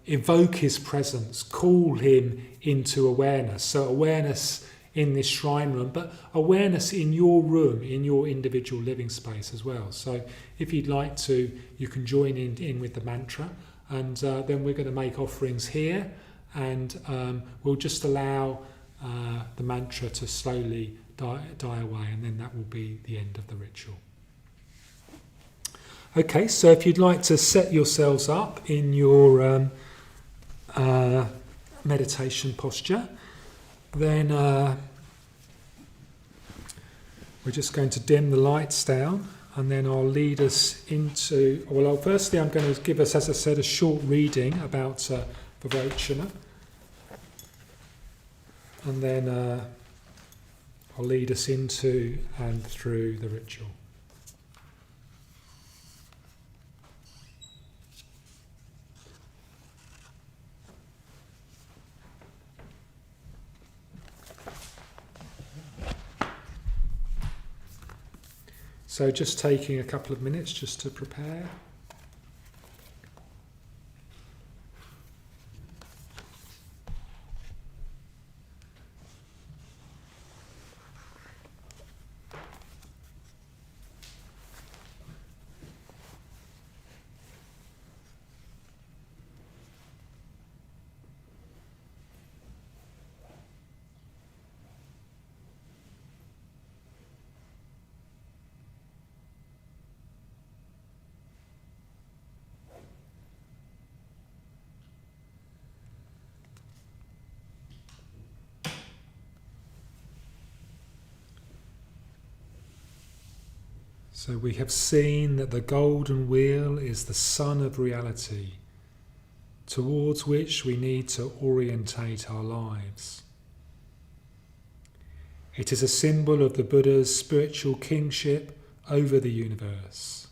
[SPEAKER 1] evoke his presence, call him into awareness. So awareness in this shrine room, but awareness in your room, in your individual living space as well. So if you'd like to, you can join in with the mantra, and then we're going to make offerings here, and we'll just allow the mantra to slowly die away, and then that will be the end of the ritual. Okay, so if you'd like to set yourselves up in your meditation posture, then we're just going to dim the lights down, and then I'll lead us into... Well, firstly I'm going to give us, as I said, a short reading about Vairocana, and then I'll lead us into and through the ritual. So just taking a couple of minutes just to prepare. So we have seen that the golden wheel is the sun of reality, towards which we need to orientate our lives. It is a symbol of the Buddha's spiritual kingship over the universe.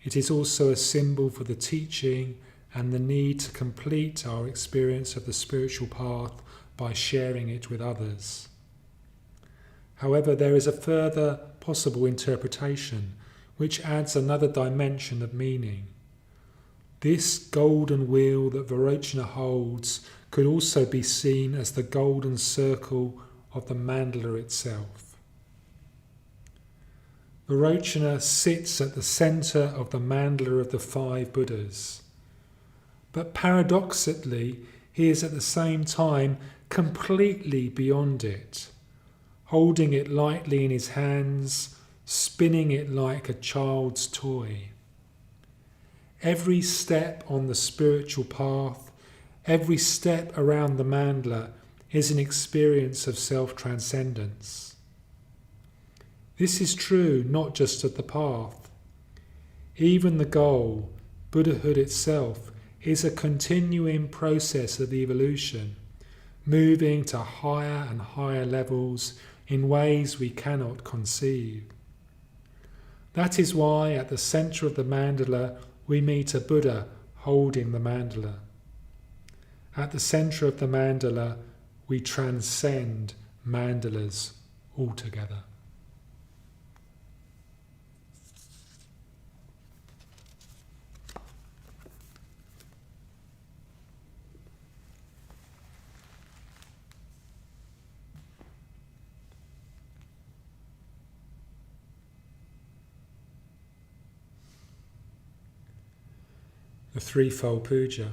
[SPEAKER 1] It is also a symbol for the teaching and the need to complete our experience of the spiritual path by sharing it with others. However, there is a further possible interpretation which adds another dimension of meaning. This golden wheel that Vairocana holds could also be seen as the golden circle of the mandala itself. Vairocana sits at the centre of the mandala of the 5 Buddhas, but paradoxically he is at the same time completely beyond it, holding it lightly in his hands, spinning it like a child's toy. Every step on the spiritual path, every step around the mandala is an experience of self-transcendence. This is true not just of the path. Even the goal, Buddhahood itself, is a continuing process of evolution, moving to higher and higher levels in ways we cannot conceive. That is why at the centre of the mandala we meet a Buddha holding the mandala. At the centre of the mandala we transcend mandalas altogether. The Threefold Puja.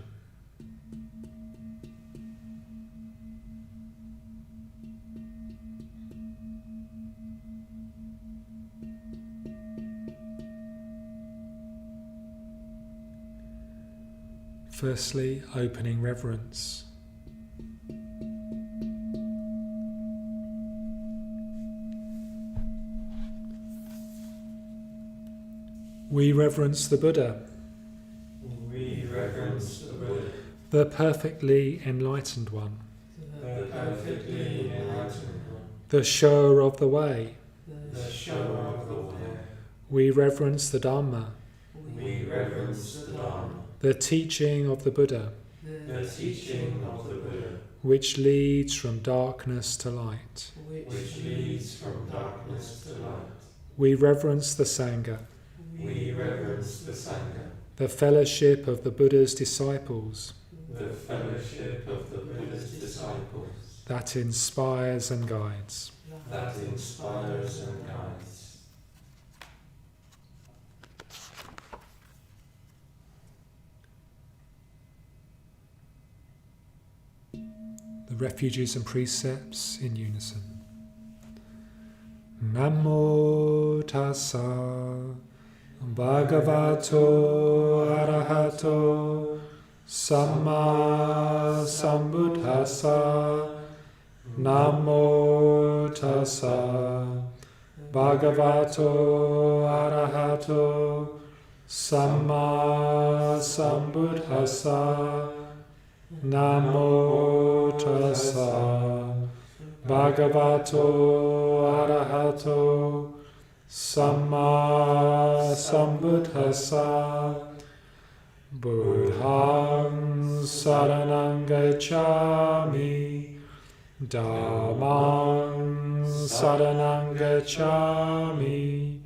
[SPEAKER 1] Firstly, opening reverence. We reverence the Buddha,
[SPEAKER 2] We reverence the Buddha,
[SPEAKER 1] the perfectly enlightened one,
[SPEAKER 2] the perfectly enlightened one,
[SPEAKER 1] the shower of the way.
[SPEAKER 2] the shower of the way.
[SPEAKER 1] We reverence the Dharma,
[SPEAKER 2] We reverence the Dharma,
[SPEAKER 1] the teaching of the Buddha,
[SPEAKER 2] the teaching of the Buddha,
[SPEAKER 1] which leads from darkness to light.
[SPEAKER 2] which leads from darkness to light.
[SPEAKER 1] We reverence the Sangha,
[SPEAKER 2] We reverence the Sangha,
[SPEAKER 1] the fellowship of the Buddha's disciples,
[SPEAKER 2] the fellowship of the Buddha's disciples,
[SPEAKER 1] that inspires and guides.
[SPEAKER 2] that inspires and guides.
[SPEAKER 1] The refuges and precepts in unison. Namo tassa bhagavato arahato samma sambuddhassa. Namo tassa bhagavato arahato samma sambuddhassa. Namo tassa bhagavato arahato samma sambuddhassa. Buddhang saranang gacchami, Dhammang saranang gacchami,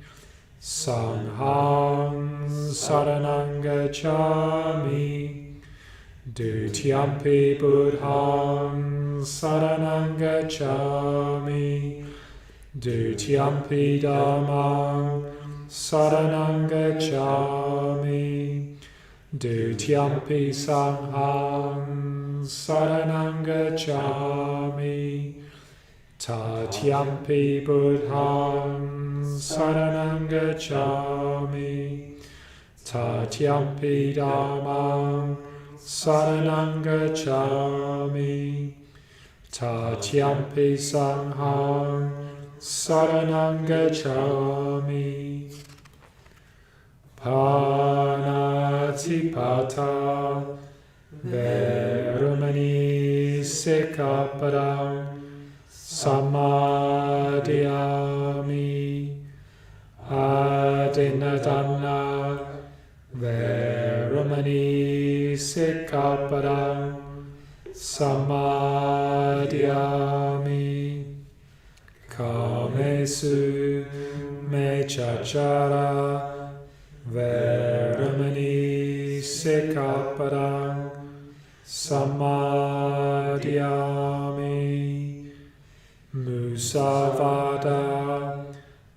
[SPEAKER 1] Sanghang saranang gacchami. Dutiyampi buddhang saranang gacchami. Dutiyampi dhammang saranang gacchami. Dutiyampi sanghang saranang gacchami. Tatyampi buddhang saranang gacchami. Tatyampi dhammang saranang gacchami. Tatyampi sanghang saranang gacchami. Panatipata Vairocana Sikkhapadam Samadhiyami. Adinadana Vairocana Sikkhapadam Samadhiyami. Kamesu mechachara Vairocana Sikkhapadam Samadhiyami. Musavada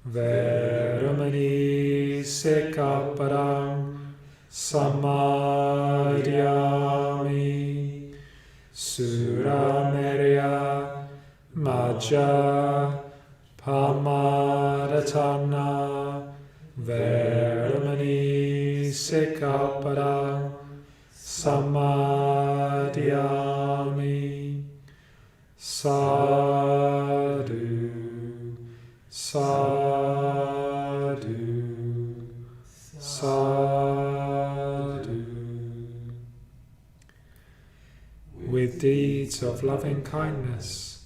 [SPEAKER 1] Vairocana Sikkhapadam Samadhiyami. Suramerya Majja Pamadatana Vairocana Sikkhapadam Samadhiyami. Sadhu, sadhu, sadhu. With deeds of loving kindness,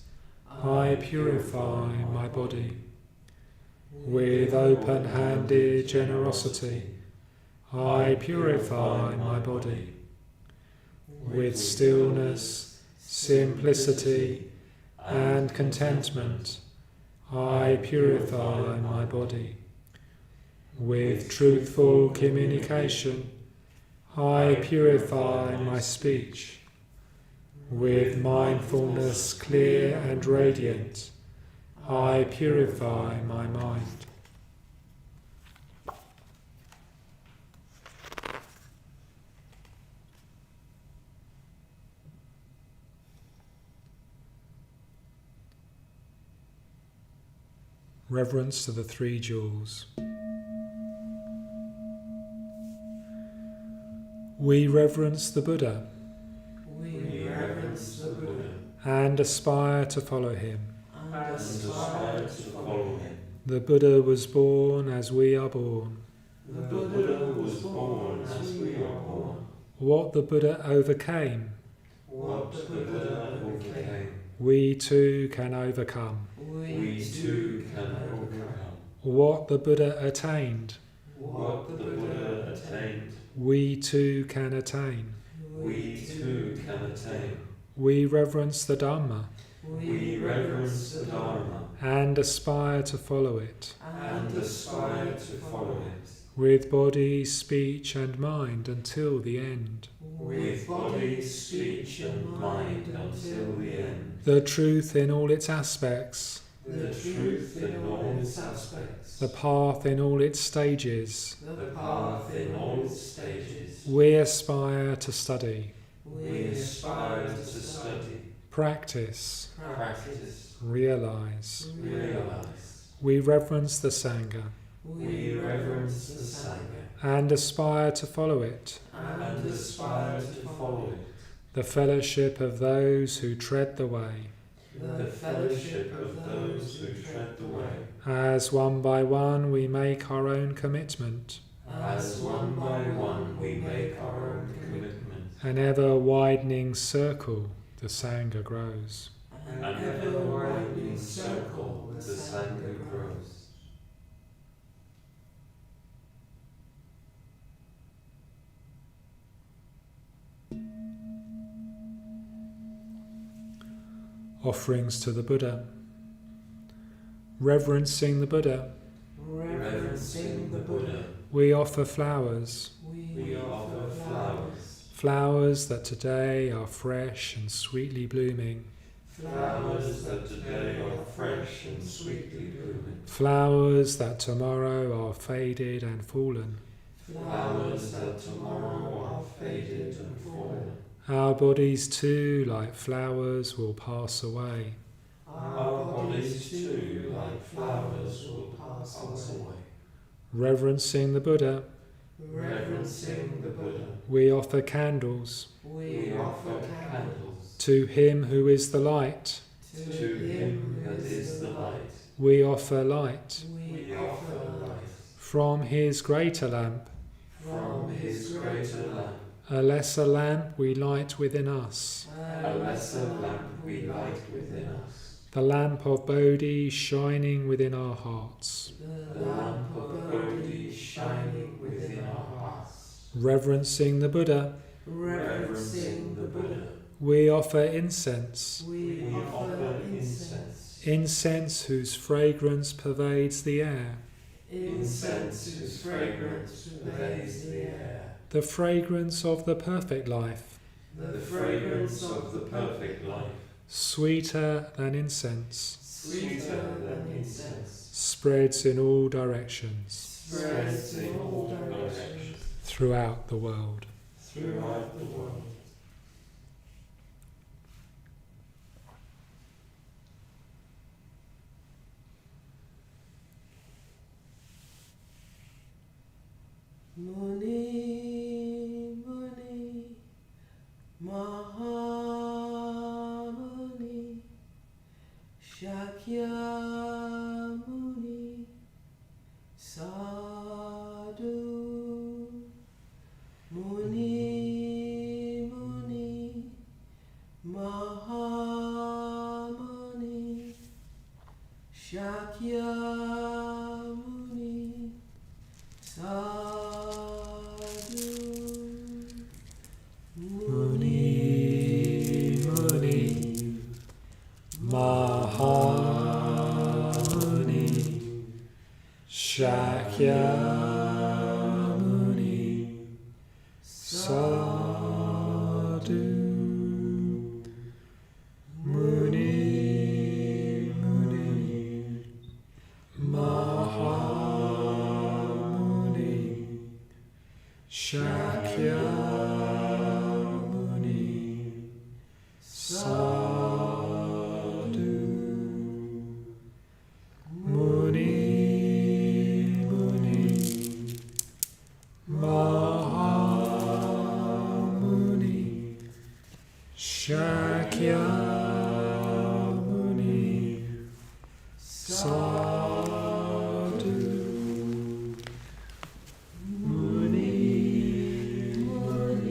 [SPEAKER 1] I purify my body. With open-handed generosity, I purify my body. With stillness, simplicity, and contentment, I purify my body. With truthful communication, I purify my speech. With mindfulness clear and radiant, I purify my mind. Reverence to the three jewels. We reverence the Buddha.
[SPEAKER 4] We reverence the Buddha
[SPEAKER 1] And aspire to follow him.
[SPEAKER 4] and aspire to follow him.
[SPEAKER 1] The Buddha was born as we are born.
[SPEAKER 4] The Buddha was born as we are born.
[SPEAKER 1] What the Buddha overcame,
[SPEAKER 4] What the Buddha overcame,
[SPEAKER 1] we too can overcome.
[SPEAKER 4] we too can overcome.
[SPEAKER 1] What the Buddha attained,
[SPEAKER 4] What the Buddha attained,
[SPEAKER 1] we too can attain.
[SPEAKER 4] we too can attain.
[SPEAKER 1] We reverence the Dharma
[SPEAKER 4] We reverence the Dharma
[SPEAKER 1] and aspire to follow it.
[SPEAKER 4] and aspire to follow it.
[SPEAKER 1] With body, speech and mind until the end.
[SPEAKER 4] With body, speech and mind until the end.
[SPEAKER 1] The truth in all its aspects,
[SPEAKER 4] The truth in all its aspects.
[SPEAKER 1] the path in all its stages,
[SPEAKER 4] The path in all its stages.
[SPEAKER 1] we aspire to study,
[SPEAKER 4] We aspire to study,
[SPEAKER 1] practice,
[SPEAKER 4] practice,
[SPEAKER 1] realize.
[SPEAKER 4] realize.
[SPEAKER 1] We reverence the Sangha
[SPEAKER 4] We reverence the Sangha
[SPEAKER 1] and aspire to follow it.
[SPEAKER 4] and aspire to follow it.
[SPEAKER 1] The fellowship of those who tread the way.
[SPEAKER 4] The fellowship of those who tread the way.
[SPEAKER 1] As one by one we make our own commitment.
[SPEAKER 4] As one by one we make our own commitment.
[SPEAKER 1] An ever widening circle, the Sangha grows.
[SPEAKER 4] An ever widening circle the Sangha grows.
[SPEAKER 1] Offerings to the Buddha. Reverencing the Buddha.
[SPEAKER 4] Reverencing the
[SPEAKER 1] We offer flowers,
[SPEAKER 4] We offer flowers.
[SPEAKER 1] flowers that today are fresh and sweetly blooming,
[SPEAKER 4] Flowers that today are fresh and sweetly blooming.
[SPEAKER 1] flowers that tomorrow are faded and fallen.
[SPEAKER 4] Flowers that tomorrow are faded and fallen.
[SPEAKER 1] Our bodies too, like flowers, will pass away.
[SPEAKER 4] Our bodies too, like flowers, will pass away.
[SPEAKER 1] Reverencing the Buddha,
[SPEAKER 4] Reverencing the Buddha,
[SPEAKER 1] we offer candles
[SPEAKER 4] we offer candles.
[SPEAKER 1] to Him who is the light.
[SPEAKER 4] To Him that is the light,
[SPEAKER 1] We offer light
[SPEAKER 4] we offer light.
[SPEAKER 1] from His greater lamp.
[SPEAKER 4] From His greater lamp,
[SPEAKER 1] A lesser lamp we light within us,
[SPEAKER 4] a lesser lamp we light within us.
[SPEAKER 1] the lamp of Bodhi shining within our hearts.
[SPEAKER 4] The lamp of Bodhi shining within our hearts.
[SPEAKER 1] Reverencing the Buddha,
[SPEAKER 4] Reverencing the Buddha,
[SPEAKER 1] we offer incense,
[SPEAKER 4] we offer incense.
[SPEAKER 1] incense whose fragrance pervades the air,
[SPEAKER 4] Incense whose fragrance pervades the air.
[SPEAKER 1] the fragrance of the perfect life,
[SPEAKER 4] The fragrance of the perfect life,
[SPEAKER 1] sweeter than incense,
[SPEAKER 4] sweeter than incense,
[SPEAKER 1] spreads in all directions
[SPEAKER 4] spreads in all directions
[SPEAKER 1] throughout the world.
[SPEAKER 4] throughout the world.
[SPEAKER 3] Muni, Muni, Mahamuni, Shakyamuni, Sadhu, Muni, Muni, Mahamuni, Shakyamuni, Sadhu,
[SPEAKER 1] Muni, Muni, Mahamuni, Shakyamuni, Sadhu, Muni, Muni, Mahamuni, Shakyamuni, Sadhu, Muni, Muni, Mahamuni, Shakyamuni, Sadhu, Muni, Muni,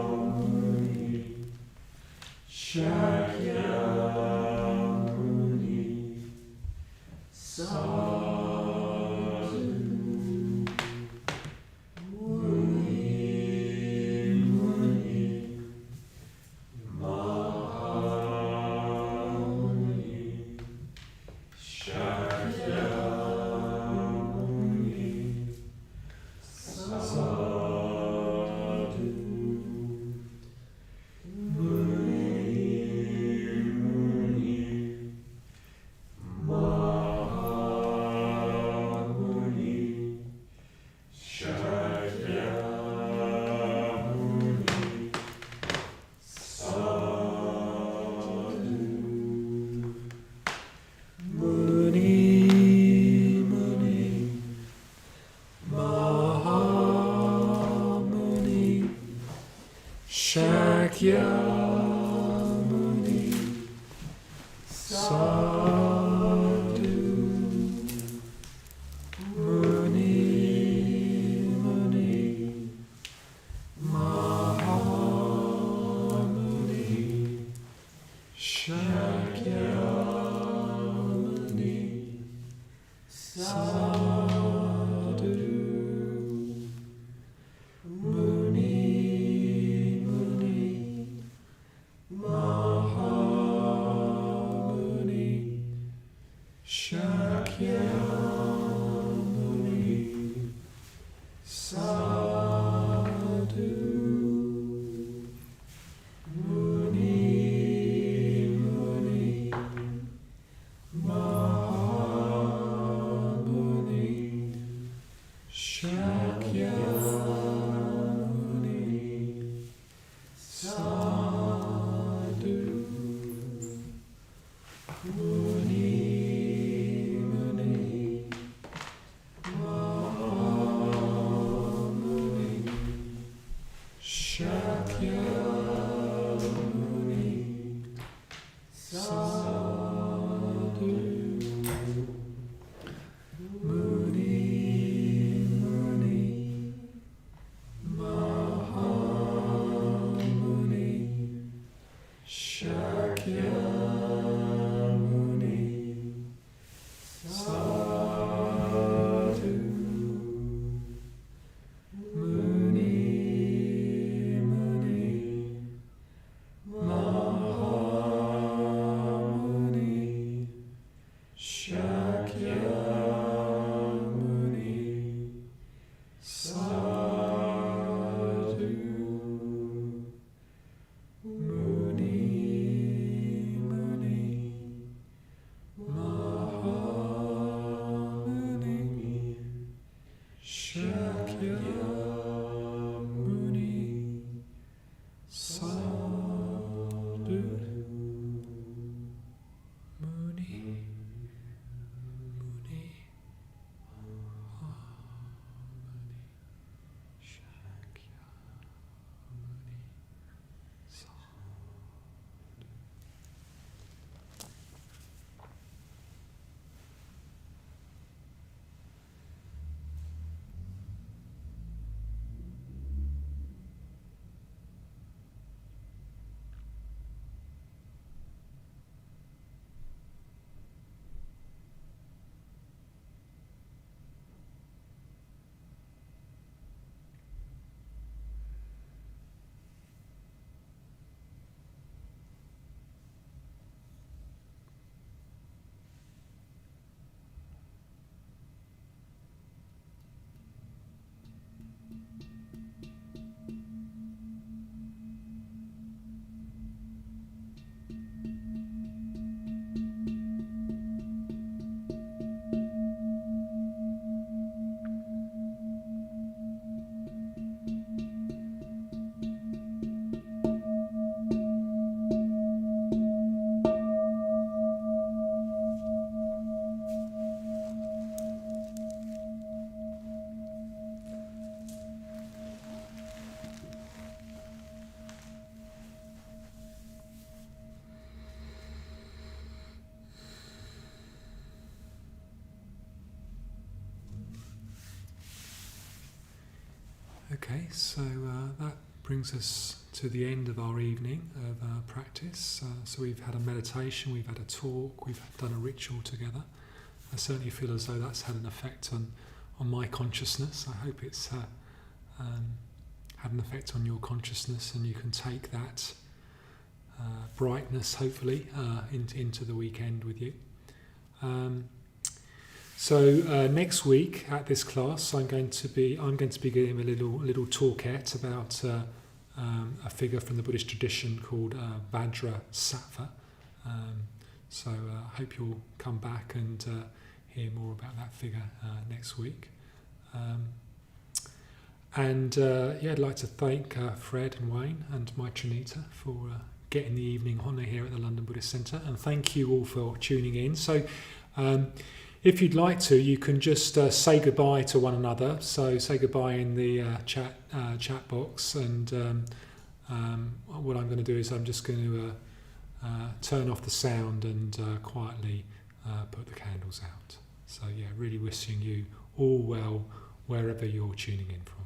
[SPEAKER 1] Mahamuni, Shakyamuni, Sadhu, Muni, Muni, Mahamuni, Shakyamuni, Sadhu, Muni,
[SPEAKER 4] Shakyamuni Sadhu Muni Muni Mahamuni Shakyamuni Sadhu Muni Muni Mahamuni Shakyamuni Sadhu Muni Muni Okay, so that brings us to the end of our evening of practice. So we've had a meditation, we've had a talk, we've done a ritual together. I certainly feel as though that's had an effect on my consciousness. I hope it's had an effect on your consciousness, and you can take that brightness, hopefully, into the weekend with you. So next week at this class, I'm going to be giving a little talkette about a figure from the Buddhist tradition called Vajrasattva. So I hope you'll come back and hear more about that figure next week. I'd like to thank Fred and Wayne and Maitrinita for getting the evening honour here at the London Buddhist Centre, and thank you all for tuning in. So if you'd like to, you can just say goodbye to one another. So say goodbye in the chat box, and what I'm going to do is I'm just going to turn off the sound and quietly put the candles out. So yeah, really wishing you all well wherever you're tuning in from.